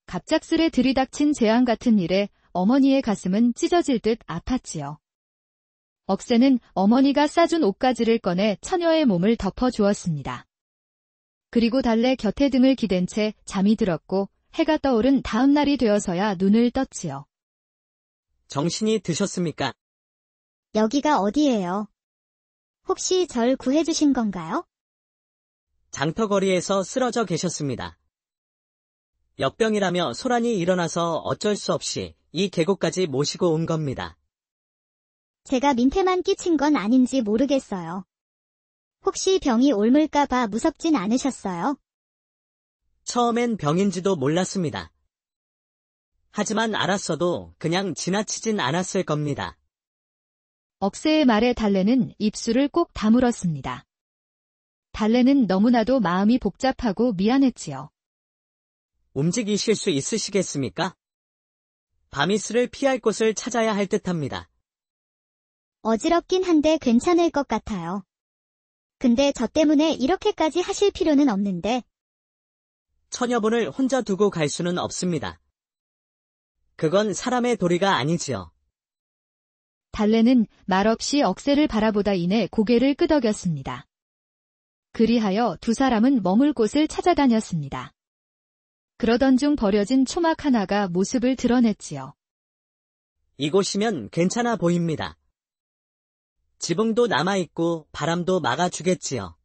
갑작스레 들이닥친 재앙 같은 일에 어머니의 가슴은 찢어질 듯 아팠지요. 억새는 어머니가 싸준 옷가지를 꺼내 처녀의 몸을 덮어주었습니다. 그리고 달래 곁에 등을 기댄 채 잠이 들었고 해가 떠오른 다음 날이 되어서야 눈을 떴지요. 정신이 드셨습니까? 여기가 어디예요? 혹시 절 구해주신 건가요? 장터거리에서 쓰러져 계셨습니다. 역병이라며 소란이 일어나서 어쩔 수 없이 이 계곡까지 모시고 온 겁니다. 제가 민폐만 끼친 건 아닌지 모르겠어요. 혹시 병이 옮을까봐 무섭진 않으셨어요? 처음엔 병인지도 몰랐습니다. 하지만 알았어도 그냥 지나치진 않았을 겁니다. 억새의 말에 달래는 입술을 꼭 다물었습니다. 달래는 너무나도 마음이 복잡하고 미안했지요. 움직이실 수 있으시겠습니까? 바미스를 피할 곳을 찾아야 할 듯합니다. 어지럽긴 한데 괜찮을 것 같아요. 근데 저 때문에 이렇게까지 하실 필요는 없는데. 처녀분을 혼자 두고 갈 수는 없습니다. 그건 사람의 도리가 아니지요. 달래는 말없이 억새를 바라보다 이내 고개를 끄덕였습니다. 그리하여 두 사람은 머물 곳을 찾아다녔습니다. 그러던 중 버려진 초막 하나가 모습을 드러냈지요. 이곳이면 괜찮아 보입니다. 지붕도 남아있고 바람도 막아주겠지요.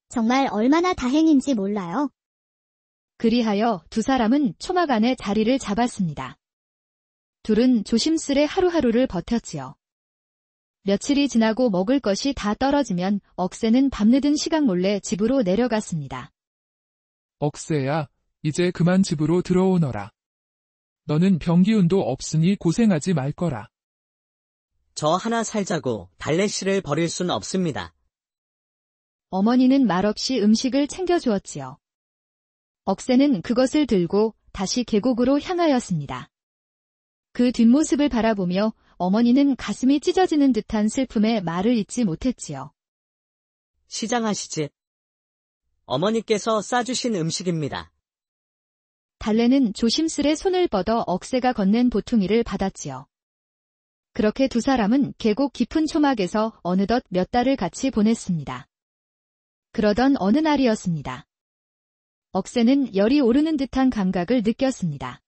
정말 얼마나 다행인지 몰라요. 그리하여 두 사람은 초막 안에 자리를 잡았습니다. 둘은 조심스레 하루하루를 버텼지요. 며칠이 지나고 먹을 것이 다 떨어지면 억새는 밤늦은 시각 몰래 집으로 내려갔습니다. 억새야, 이제 그만 집으로 들어오너라. 너는 병기운도 없으니 고생하지 말거라. 저 하나 살자고 달래씨를 버릴 순 없습니다. 어머니는 말없이 음식을 챙겨주었지요. 억새는 그것을 들고 다시 계곡으로 향하였습니다. 그 뒷모습을 바라보며 어머니는 가슴이 찢어지는 듯한 슬픔에 말을 잇지 못했지요. 시장하시지. 어머니께서 싸주신 음식입니다. 달래는 조심스레 손을 뻗어 억새가 건넨 보퉁이를 받았지요. 그렇게 두 사람은 계곡 깊은 초막에서 어느덧 몇 달을 같이 보냈습니다. 그러던 어느 날이었습니다. 억새는 열이 오르는 듯한 감각을 느꼈습니다.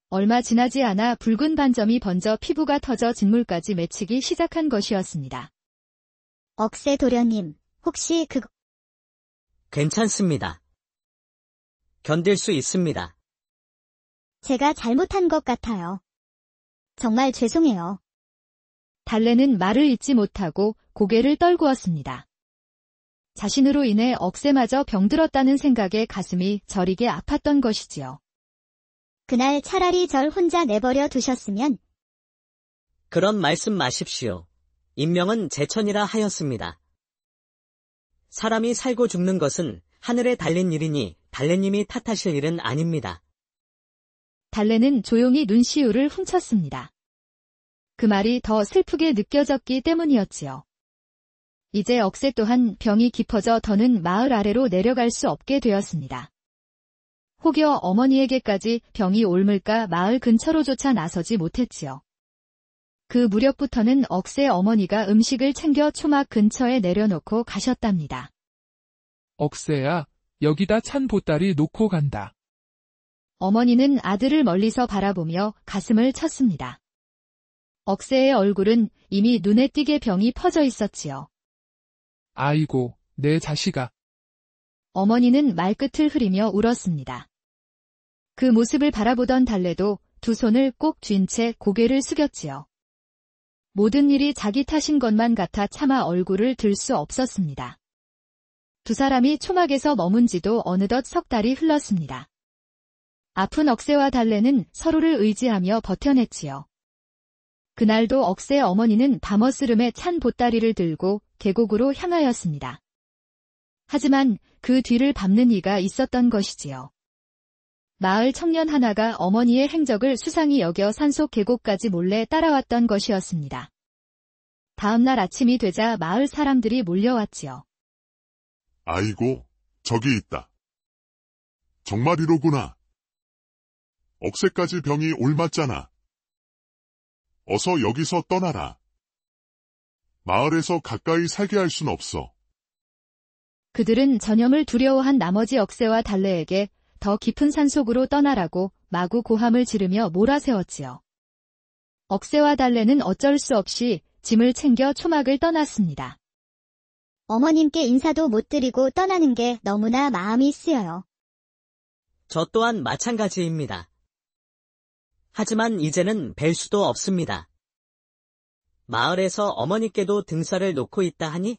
얼마 지나지 않아 붉은 반점이 번져 피부가 터져 진물까지 맺히기 시작한 것이었습니다. 억새 도련님, 혹시 괜찮습니다. 견딜 수 있습니다. 제가 잘못한 것 같아요. 정말 죄송해요. 달래는 말을 잇지 못하고 고개를 떨구었습니다. 자신으로 인해 억새마저 병들었다는 생각에 가슴이 저리게 아팠던 것이지요. 그날 차라리 절 혼자 내버려 두셨으면. 그런 말씀 마십시오. 인명은 제천이라 하였습니다. 사람이 살고 죽는 것은 하늘에 달린 일이니 달래님이 탓하실 일은 아닙니다. 달래는 조용히 눈시울을 훔쳤습니다. 그 말이 더 슬프게 느껴졌기 때문이었지요. 이제 억새 또한 병이 깊어져 더는 마을 아래로 내려갈 수 없게 되었습니다. 혹여 어머니에게까지 병이 옮을까 마을 근처로조차 나서지 못했지요. 그 무렵부터는 억새 어머니가 음식을 챙겨 초막 근처에 내려놓고 가셨답니다. 억새야, 여기다 찬 보따리 놓고 간다. 어머니는 아들을 멀리서 바라보며 가슴을 쳤습니다. 억새의 얼굴은 이미 눈에 띄게 병이 퍼져 있었지요. 아이고, 내 자식아. 어머니는 말끝을 흐리며 울었습니다. 그 모습을 바라보던 달래도 두 손을 꼭 쥔 채 고개를 숙였지요. 모든 일이 자기 탓인 것만 같아 차마 얼굴을 들 수 없었습니다. 두 사람이 초막에서 머문 지도 어느덧 석 달이 흘렀습니다. 아픈 억새와 달래는 서로를 의지하며 버텨냈지요. 그날도 억새 어머니는 밤어스름에 찬 보따리를 들고 계곡으로 향하였습니다. 하지만 그 뒤를 밟는 이가 있었던 것이지요. 마을 청년 하나가 어머니의 행적을 수상히 여겨 산속 계곡까지 몰래 따라왔던 것이었습니다. 다음 날 아침이 되자 마을 사람들이 몰려왔지요. 아이고, 저기 있다. 정말 이로구나. 억새까지 병이 옮았잖아. 어서 여기서 떠나라. 마을에서 가까이 살게 할 순 없어. 그들은 전염을 두려워한 나머지 억새와 달래에게 더 깊은 산속으로 떠나라고 마구 고함을 지르며 몰아세웠지요. 억새와 달래는 어쩔 수 없이 짐을 챙겨 초막을 떠났습니다. 어머님께 인사도 못 드리고 떠나는 게 너무나 마음이 쓰여요. 저 또한 마찬가지입니다. 하지만 이제는 뵐 수도 없습니다. 마을에서 어머니께도 등살을 놓고 있다 하니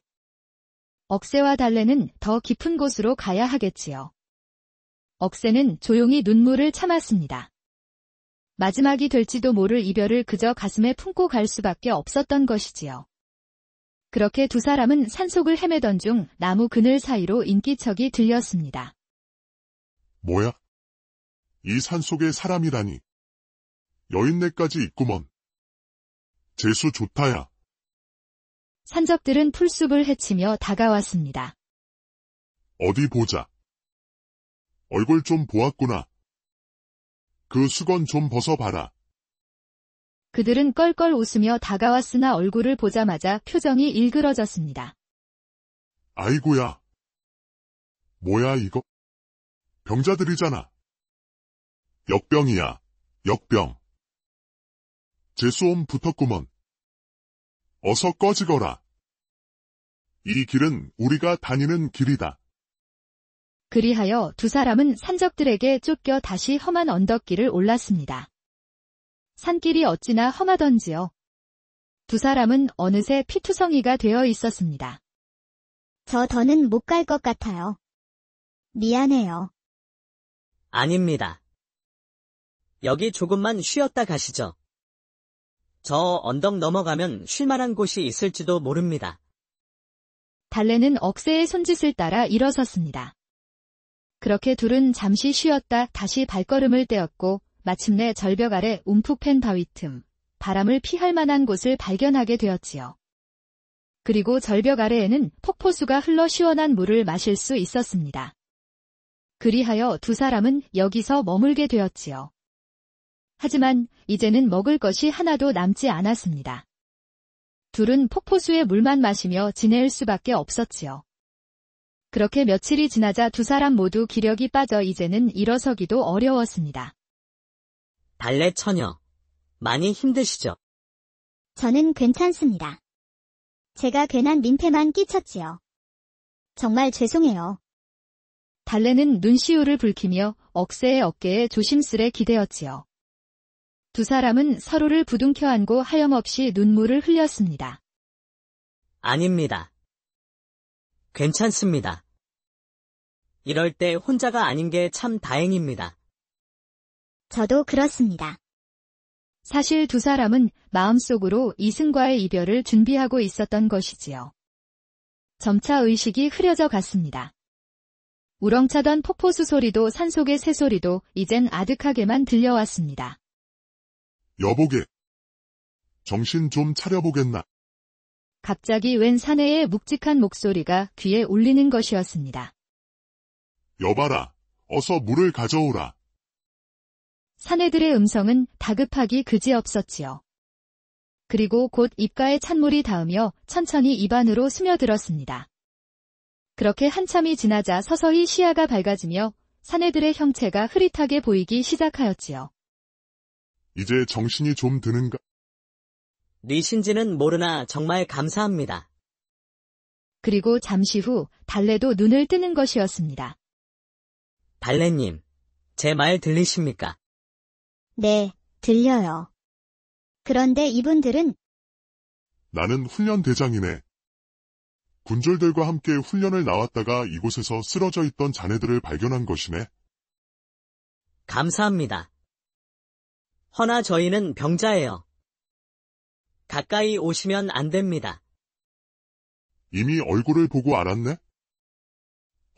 억새와 달래는 더 깊은 곳으로 가야 하겠지요. 억새는 조용히 눈물을 참았습니다. 마지막이 될지도 모를 이별을 그저 가슴에 품고 갈 수밖에 없었던 것이지요. 그렇게 두 사람은 산속을 헤매던 중 나무 그늘 사이로 인기척이 들렸습니다. 뭐야? 이 산속에 사람이라니. 여인네까지 있구먼. 재수 좋다야. 산적들은 풀숲을 헤치며 다가왔습니다. 어디 보자. 얼굴 좀 보았구나. 그 수건 좀 벗어봐라. 그들은 껄껄 웃으며 다가왔으나 얼굴을 보자마자 표정이 일그러졌습니다. 아이고야. 뭐야 이거? 병자들이잖아. 역병이야, 역병. 재수옴 붙었구먼. 어서 꺼지거라. 이 길은 우리가 다니는 길이다. 그리하여 두 사람은 산적들에게 쫓겨 다시 험한 언덕길을 올랐습니다. 산길이 어찌나 험하던지요. 두 사람은 어느새 피투성이가 되어 있었습니다. 저 더는 못 갈 것 같아요. 미안해요. 아닙니다. 여기 조금만 쉬었다 가시죠. 저 언덕 넘어가면 쉴만한 곳이 있을지도 모릅니다. 달래는 억새의 손짓을 따라 일어섰습니다. 그렇게 둘은 잠시 쉬었다 다시 발걸음을 떼었고 마침내 절벽 아래 움푹 팬 바위 틈, 바람을 피할 만한 곳을 발견하게 되었지요. 그리고 절벽 아래에는 폭포수가 흘러 시원한 물을 마실 수 있었습니다. 그리하여 두 사람은 여기서 머물게 되었지요. 하지만 이제는 먹을 것이 하나도 남지 않았습니다. 둘은 폭포수의 물만 마시며 지낼 수밖에 없었지요. 그렇게 며칠이 지나자 두 사람 모두 기력이 빠져 이제는 일어서기도 어려웠습니다. 달래 처녀, 많이 힘드시죠? 저는 괜찮습니다. 제가 괜한 민폐만 끼쳤지요. 정말 죄송해요. 달래는 눈시울을 붉히며 억새의 어깨에 조심스레 기대었지요. 두 사람은 서로를 부둥켜 안고 하염없이 눈물을 흘렸습니다. 아닙니다. 괜찮습니다. 이럴 때 혼자가 아닌 게 참 다행입니다. 저도 그렇습니다. 사실 두 사람은 마음속으로 이승과의 이별을 준비하고 있었던 것이지요. 점차 의식이 흐려져 갔습니다. 우렁차던 폭포수 소리도 산속의 새소리도 이젠 아득하게만 들려왔습니다. 여보게. 정신 좀 차려보겠나. 갑자기 웬 사내의 묵직한 목소리가 귀에 울리는 것이었습니다. 여봐라. 어서 물을 가져오라. 사내들의 음성은 다급하기 그지없었지요. 그리고 곧 입가에 찬물이 닿으며 천천히 입안으로 스며들었습니다. 그렇게 한참이 지나자 서서히 시야가 밝아지며 사내들의 형체가 흐릿하게 보이기 시작하였지요. 이제 정신이 좀 드는가? 뉘신지는 모르나 정말 감사합니다. 그리고 잠시 후 달래도 눈을 뜨는 것이었습니다. 달래님, 제 말 들리십니까? 네, 들려요. 그런데 이분들은 나는 훈련대장이네. 군졸들과 함께 훈련을 나왔다가 이곳에서 쓰러져 있던 자네들을 발견한 것이네. 감사합니다. 허나 저희는 병자예요. 가까이 오시면 안 됩니다. 이미 얼굴을 보고 알았네?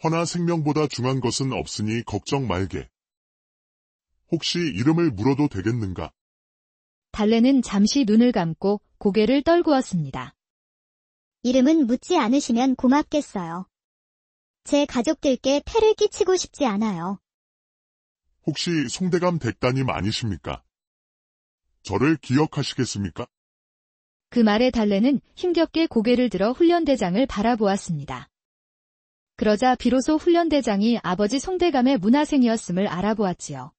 허나 생명보다 중요한 것은 없으니 걱정 말게. 혹시 이름을 물어도 되겠는가? 달래는 잠시 눈을 감고 고개를 떨구었습니다. 이름은 묻지 않으시면 고맙겠어요. 제 가족들께 폐를 끼치고 싶지 않아요. 혹시 송대감 댁따님 아니십니까? 저를 기억하시겠습니까? 그 말에 달래는 힘겹게 고개를 들어 훈련대장을 바라보았습니다. 그러자 비로소 훈련대장이 아버지 송대감의 문화생이었음을 알아보았지요.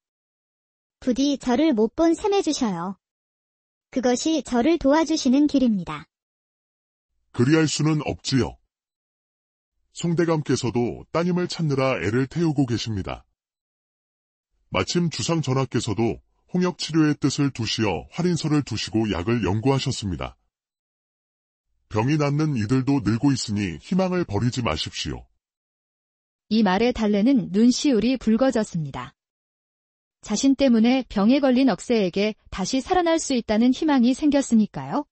부디 저를 못 본 셈해 주셔요. 그것이 저를 도와주시는 길입니다. 그리할 수는 없지요. 송대감께서도 따님을 찾느라 애를 태우고 계십니다. 마침 주상 전하께서도 홍역 치료의 뜻을 두시어 할인서를 두시고 약을 연구하셨습니다. 병이 낫는 이들도 늘고 있으니 희망을 버리지 마십시오. 이 말에 달래는 눈시울이 붉어졌습니다. 자신 때문에 병에 걸린 억새에게 다시 살아날 수 있다는 희망이 생겼으니까요.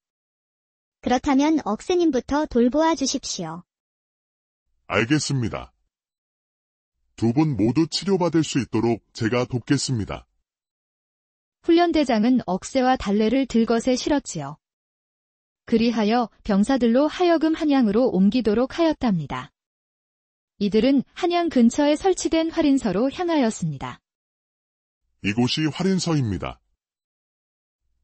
그렇다면 억새님부터 돌보아 주십시오. 알겠습니다. 두 분 모두 치료받을 수 있도록 제가 돕겠습니다. 훈련대장은 억새와 달래를 들것에 실었지요. 그리하여 병사들로 하여금 한양으로 옮기도록 하였답니다. 이들은 한양 근처에 설치된 활인서로 향하였습니다. 이곳이 활인서입니다.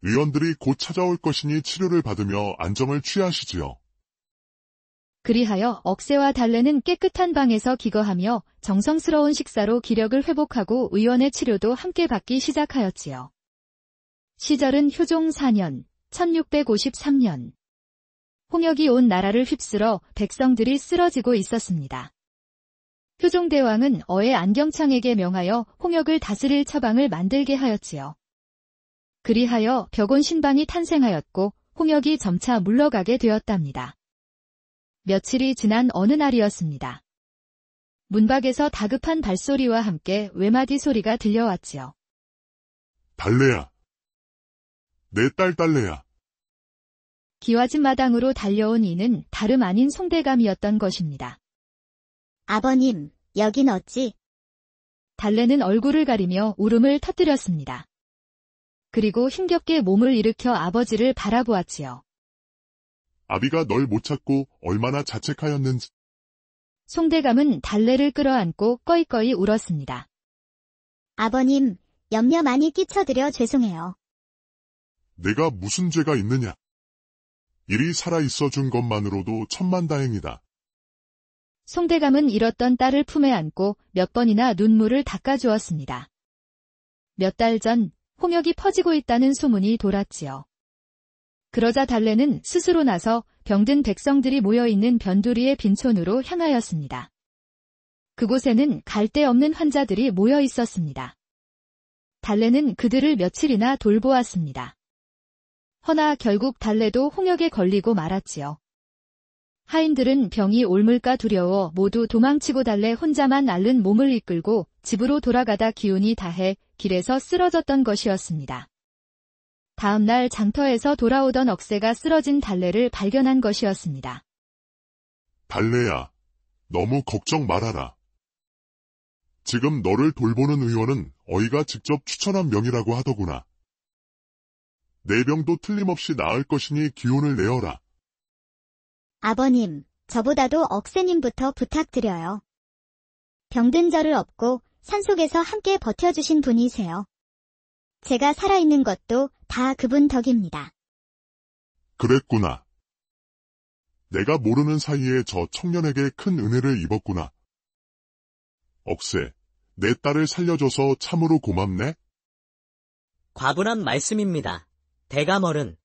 의원들이 곧 찾아올 것이니 치료를 받으며 안정을 취하시지요. 그리하여 억새와 달래는 깨끗한 방에서 기거하며 정성스러운 식사로 기력을 회복하고 의원의 치료도 함께 받기 시작하였지요. 시절은 효종 4년, 1653년. 홍역이 온 나라를 휩쓸어 백성들이 쓰러지고 있었습니다. 효종대왕은 어의 안경창에게 명하여 홍역을 다스릴 처방을 만들게 하였지요. 그리하여 벽온 신방이 탄생하였고 홍역이 점차 물러가게 되었답니다. 며칠이 지난 어느 날이었습니다. 문밖에서 다급한 발소리와 함께 외마디 소리가 들려왔지요. 달래야. 내 딸 달래야. 기와집 마당으로 달려온 이는 다름 아닌 송대감이었던 것입니다. 아버님, 여긴 어찌? 달래는 얼굴을 가리며 울음을 터뜨렸습니다. 그리고 힘겹게 몸을 일으켜 아버지를 바라보았지요. 아비가 널 못 찾고 얼마나 자책하였는지. 송대감은 달래를 끌어안고 꺼이꺼이 울었습니다. 아버님, 염려 많이 끼쳐드려 죄송해요. 내가 무슨 죄가 있느냐. 이리 살아있어 준 것만으로도 천만다행이다. 송대감은 잃었던 딸을 품에 안고 몇 번이나 눈물을 닦아주었습니다. 몇 달 전 홍역이 퍼지고 있다는 소문이 돌았지요. 그러자 달래는 스스로 나서 병든 백성들이 모여있는 변두리의 빈촌으로 향하였습니다. 그곳에는 갈 데 없는 환자들이 모여 있었습니다. 달래는 그들을 며칠이나 돌보았습니다. 허나 결국 달래도 홍역에 걸리고 말았지요. 하인들은 병이 옮을까 두려워 모두 도망치고 달래 혼자만 앓는 몸을 이끌고 집으로 돌아가다 기운이 다해 길에서 쓰러졌던 것이었습니다. 다음 날 장터에서 돌아오던 억새가 쓰러진 달래를 발견한 것이었습니다. 달래야, 너무 걱정 말아라. 지금 너를 돌보는 의원은 어이가 직접 추천한 명이라고 하더구나. 내 병도 틀림없이 나을 것이니 기운을 내어라. 아버님, 저보다도 억새님부터 부탁드려요. 병든 저를 업고 산속에서 함께 버텨주신 분이세요. 제가 살아있는 것도 다 그분 덕입니다. 그랬구나. 내가 모르는 사이에 저 청년에게 큰 은혜를 입었구나. 억새, 내 딸을 살려줘서 참으로 고맙네? 과분한 말씀입니다. 대감어른.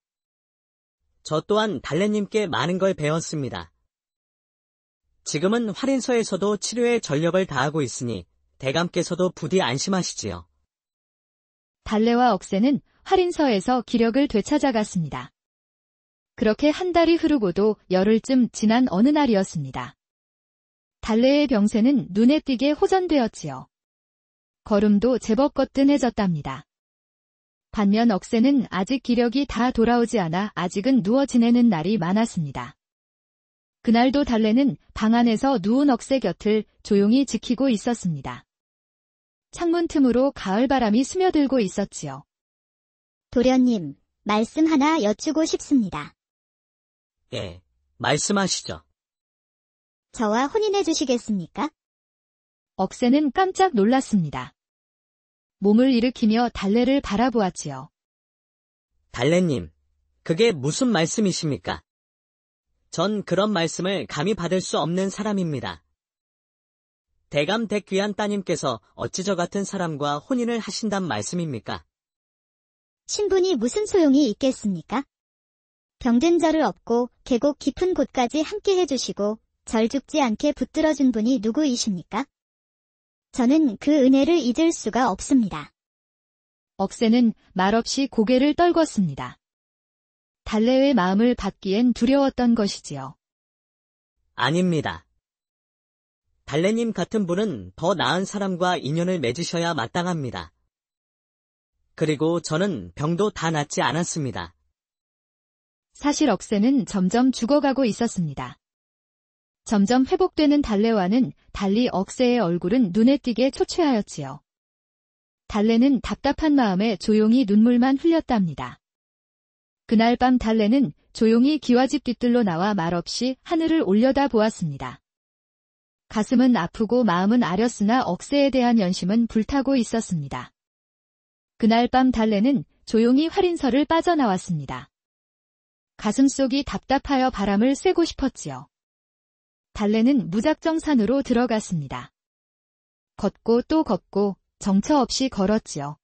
저 또한 달래님께 많은 걸 배웠습니다. 지금은 활인서에서도 치료에 전력을 다하고 있으니 대감께서도 부디 안심하시지요. 달래와 억새는 활인서에서 기력을 되찾아갔습니다. 그렇게 한 달이 흐르고도 열흘쯤 지난 어느 날이었습니다. 달래의 병세는 눈에 띄게 호전되었지요. 걸음도 제법 거뜬해졌답니다. 반면 억새는 아직 기력이 다 돌아오지 않아 아직은 누워 지내는 날이 많았습니다. 그날도 달래는 방 안에서 누운 억새 곁을 조용히 지키고 있었습니다. 창문 틈으로 가을바람이 스며들고 있었지요. 도련님, 말씀 하나 여쭈고 싶습니다. 예, 말씀하시죠. 저와 혼인해 주시겠습니까? 억새는 깜짝 놀랐습니다. 몸을 일으키며 달래를 바라보았지요. 달래님, 그게 무슨 말씀이십니까? 전 그런 말씀을 감히 받을 수 없는 사람입니다. 대감 댁귀한 따님께서 어찌 저 같은 사람과 혼인을 하신단 말씀입니까? 신분이 무슨 소용이 있겠습니까? 병든 저를 업고 계곡 깊은 곳까지 함께 해주시고 절 죽지 않게 붙들어준 분이 누구이십니까? 저는 그 은혜를 잊을 수가 없습니다. 억새는 말없이 고개를 떨궜습니다. 달래의 마음을 받기엔 두려웠던 것이지요. 아닙니다. 달래님 같은 분은 더 나은 사람과 인연을 맺으셔야 마땅합니다. 그리고 저는 병도 다 낫지 않았습니다. 사실 억새는 점점 죽어가고 있었습니다. 점점 회복되는 달래와는 달리 억새의 얼굴은 눈에 띄게 초췌하였지요. 달래는 답답한 마음에 조용히 눈물만 흘렸답니다. 그날 밤 달래는 조용히 기와집 뒤뜰로 나와 말없이 하늘을 올려다 보았습니다. 가슴은 아프고 마음은 아렸으나 억새에 대한 연심은 불타고 있었습니다. 그날 밤 달래는 조용히 활인서를 빠져나왔습니다. 가슴속이 답답하여 바람을 쐬고 싶었지요. 달래는 무작정 산으로 들어갔습니다. 걷고 또 걷고 정처 없이 걸었지요.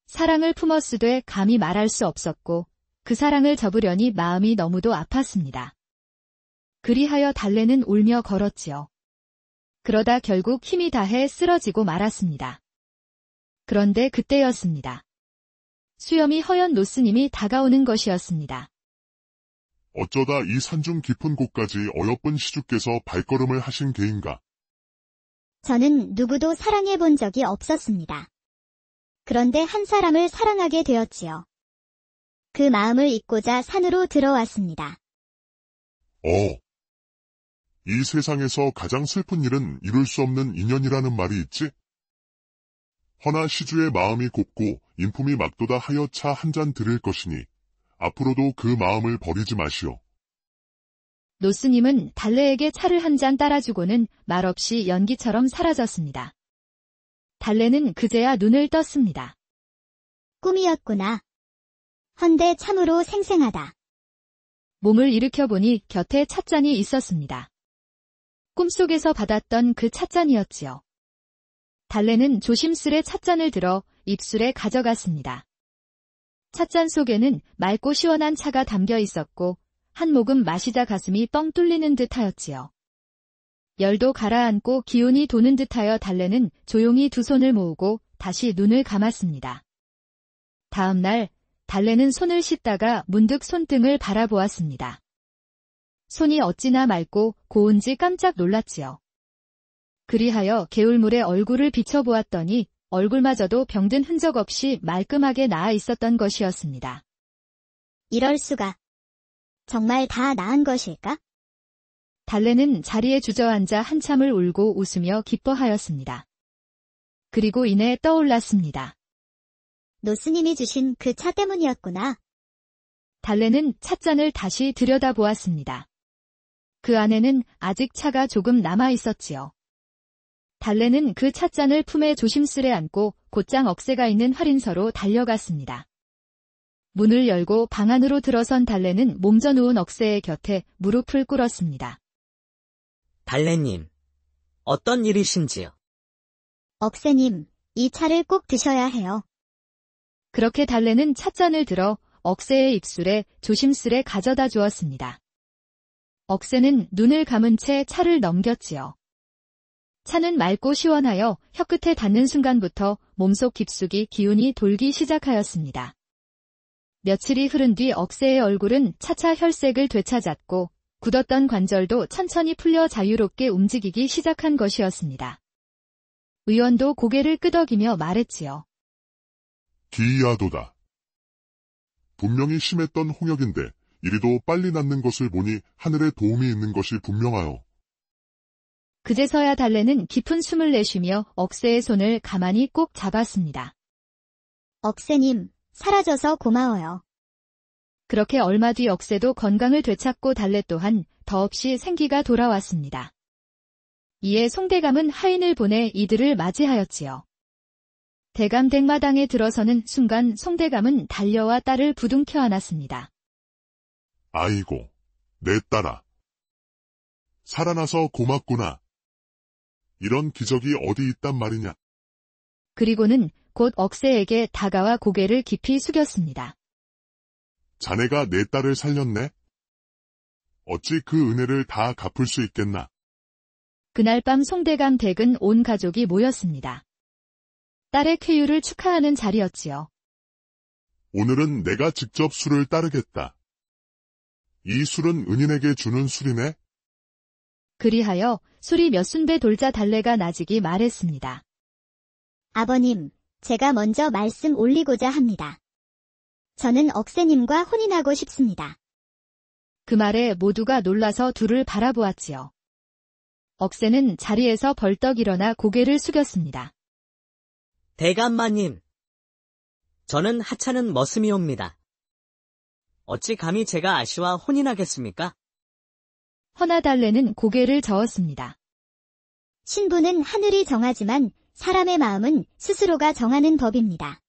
사랑을 품었으되 감히 말할 수 없었고 그 사랑을 접으려니 마음이 너무도 아팠습니다. 그리하여 달래는 울며 걸었지요. 그러다 결국 힘이 다해 쓰러지고 말았습니다. 그런데 그때였습니다. 수염이 허연 노스님이 다가오는 것이었습니다. 어쩌다 이 산중 깊은 곳까지 어여쁜 시주께서 발걸음을 하신 게인가? 저는 누구도 사랑해 본 적이 없었습니다. 그런데 한 사람을 사랑하게 되었지요. 그 마음을 잊고자 산으로 들어왔습니다. 이 세상에서 가장 슬픈 일은 이룰 수 없는 인연이라는 말이 있지? 허나 시주의 마음이 곱고 인품이 막도다 하여 차 한 잔 드릴 것이니 앞으로도 그 마음을 버리지 마시오. 노스님은 달래에게 차를 한 잔 따라주고는 말없이 연기처럼 사라졌습니다. 달래는 그제야 눈을 떴습니다. 꿈이었구나. 헌데 참으로 생생하다. 몸을 일으켜보니 곁에 찻잔이 있었습니다. 꿈속에서 받았던 그 찻잔이었지요. 달래는 조심스레 찻잔을 들어 입술에 가져갔습니다. 찻잔 속에는 맑고 시원한 차가 담겨 있었고 한 모금 마시자 가슴이 뻥 뚫리는 듯하였지요. 열도 가라앉고 기운이 도는 듯하여 달래는 조용히 두 손을 모으고 다시 눈을 감았습니다. 다음 날 달래는 손을 씻다가 문득 손등을 바라보았습니다. 손이 어찌나 맑고 고운지 깜짝 놀랐지요. 그리하여 개울물에 얼굴을 비춰보았더니 얼굴마저도 병든 흔적 없이 말끔하게 나아 있었던 것이었습니다. 이럴 수가. 정말 다 나은 것일까? 달래는 자리에 주저앉아 한참을 울고 웃으며 기뻐하였습니다. 그리고 이내 떠올랐습니다. 노스님이 주신 그 차 때문이었구나. 달래는 찻잔을 다시 들여다보았습니다. 그 안에는 아직 차가 조금 남아 있었지요. 달래는 그 찻잔을 품에 조심스레 안고 곧장 억새가 있는 활인서로 달려갔습니다. 문을 열고 방 안으로 들어선 달래는 몸져 누운 억새의 곁에 무릎을 꿇었습니다. 달래님, 어떤 일이신지요? 억새님, 이 차를 꼭 드셔야 해요. 그렇게 달래는 찻잔을 들어 억새의 입술에 조심스레 가져다 주었습니다. 억새는 눈을 감은 채 차를 넘겼지요. 차는 맑고 시원하여 혀끝에 닿는 순간부터 몸속 깊숙이 기운이 돌기 시작하였습니다. 며칠이 흐른 뒤 억새의 얼굴은 차차 혈색을 되찾았고 굳었던 관절도 천천히 풀려 자유롭게 움직이기 시작한 것이었습니다. 의원도 고개를 끄덕이며 말했지요. 기이하도다. 분명히 심했던 홍역인데 이리도 빨리 낫는 것을 보니 하늘에 도움이 있는 것이 분명하여. 그제서야 달래는 깊은 숨을 내쉬며 억새의 손을 가만히 꼭 잡았습니다. 억새님, 사라져서 고마워요. 그렇게 얼마 뒤 억새도 건강을 되찾고 달래 또한 더없이 생기가 돌아왔습니다. 이에 송대감은 하인을 보내 이들을 맞이하였지요. 대감 댁마당에 들어서는 순간 송대감은 달려와 딸을 부둥켜 안았습니다. 아이고, 내 딸아. 살아나서 고맙구나. 이런 기적이 어디 있단 말이냐. 그리고는 곧 억새에게 다가와 고개를 깊이 숙였습니다. 자네가 내 딸을 살렸네? 어찌 그 은혜를 다 갚을 수 있겠나? 그날 밤 송대감 댁은 온 가족이 모였습니다. 딸의 쾌유를 축하하는 자리였지요. 오늘은 내가 직접 술을 따르겠다. 이 술은 은인에게 주는 술이네? 그리하여 술이 몇 순배 돌자 달래가 나직이 말했습니다. 아버님, 제가 먼저 말씀 올리고자 합니다. 저는 억새님과 혼인하고 싶습니다. 그 말에 모두가 놀라서 둘을 바라보았지요. 억새는 자리에서 벌떡 일어나 고개를 숙였습니다. 대감마님, 저는 하찮은 머슴이옵니다. 어찌 감히 제가 아씨와 혼인하겠습니까? 허나 달래는 고개를 저었습니다. 신부는 하늘이 정하지만 사람의 마음은 스스로가 정하는 법입니다.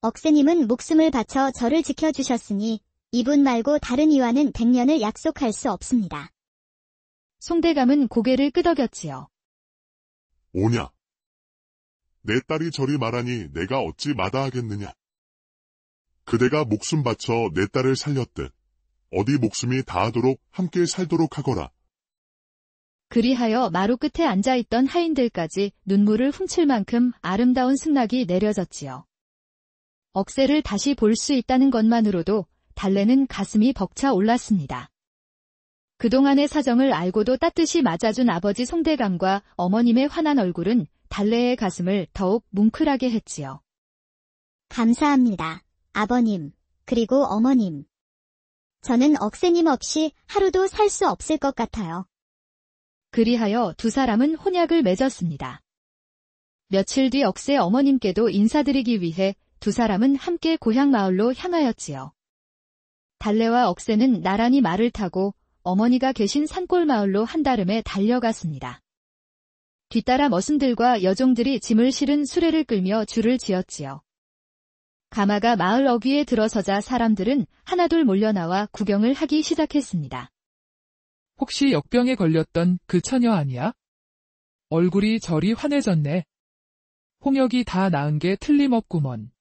억새님은 목숨을 바쳐 저를 지켜주셨으니 이분 말고 다른 이와는 백년을 약속할 수 없습니다. 송대감은 고개를 끄덕였지요. 오냐. 내 딸이 저리 말하니 내가 어찌 마다하겠느냐. 그대가 목숨 바쳐 내 딸을 살렸듯 어디 목숨이 다하도록 함께 살도록 하거라. 그리하여 마루 끝에 앉아있던 하인들까지 눈물을 훔칠 만큼 아름다운 승낙이 내려졌지요. 억새를 다시 볼 수 있다는 것만으로도 달래는 가슴이 벅차 올랐습니다. 그동안의 사정을 알고도 따뜻이 맞아준 아버지 송대감과 어머님의 환한 얼굴은 달래의 가슴을 더욱 뭉클하게 했지요. 감사합니다. 아버님, 그리고 어머님. 저는 억새님 없이 하루도 살 수 없을 것 같아요. 그리하여 두 사람은 혼약을 맺었습니다. 며칠 뒤 억새 어머님께도 인사드리기 위해 두 사람은 함께 고향 마을로 향하였지요. 달래와 억새는 나란히 말을 타고 어머니가 계신 산골 마을로 한달음에 달려갔습니다. 뒤따라 머슴들과 여종들이 짐을 실은 수레를 끌며 줄을 지었지요. 가마가 마을 어귀에 들어서자 사람들은 하나둘 몰려나와 구경을 하기 시작했습니다. 혹시 역병에 걸렸던 그 처녀 아니야? 얼굴이 저리 환해졌네. 홍역이 다 나은 게 틀림없구먼.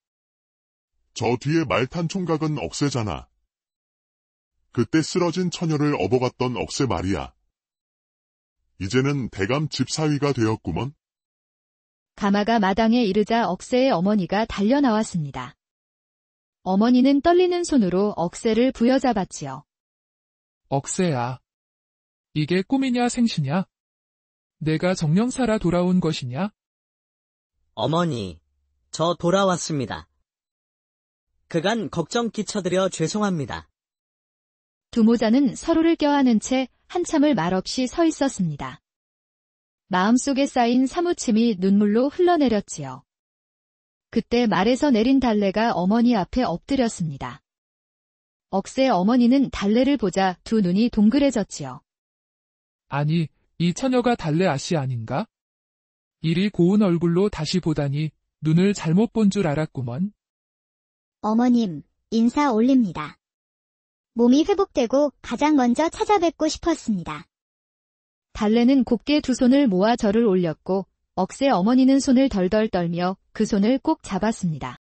저 뒤에 말 탄 총각은 억새잖아. 그때 쓰러진 처녀를 업어갔던 억새 말이야. 이제는 대감 집사위가 되었구먼. 가마가 마당에 이르자 억새의 어머니가 달려 나왔습니다. 어머니는 떨리는 손으로 억새를 부여잡았지요. 억새야. 이게 꿈이냐 생시냐? 내가 정령사라 돌아온 것이냐? 어머니, 저 돌아왔습니다. 그간 걱정 끼쳐드려 죄송합니다. 두 모자는 서로를 껴안은 채 한참을 말없이 서 있었습니다. 마음속에 쌓인 사무침이 눈물로 흘러내렸지요. 그때 말에서 내린 달래가 어머니 앞에 엎드렸습니다. 억새 어머니는 달래를 보자 두 눈이 동그래졌지요. 아니, 이 처녀가 달래 아씨 아닌가? 이리 고운 얼굴로 다시 보다니 눈을 잘못 본 줄 알았구먼. 어머님, 인사 올립니다. 몸이 회복되고 가장 먼저 찾아뵙고 싶었습니다. 달래는 곱게 두 손을 모아 절을 올렸고 억새 어머니는 손을 덜덜 떨며 그 손을 꼭 잡았습니다.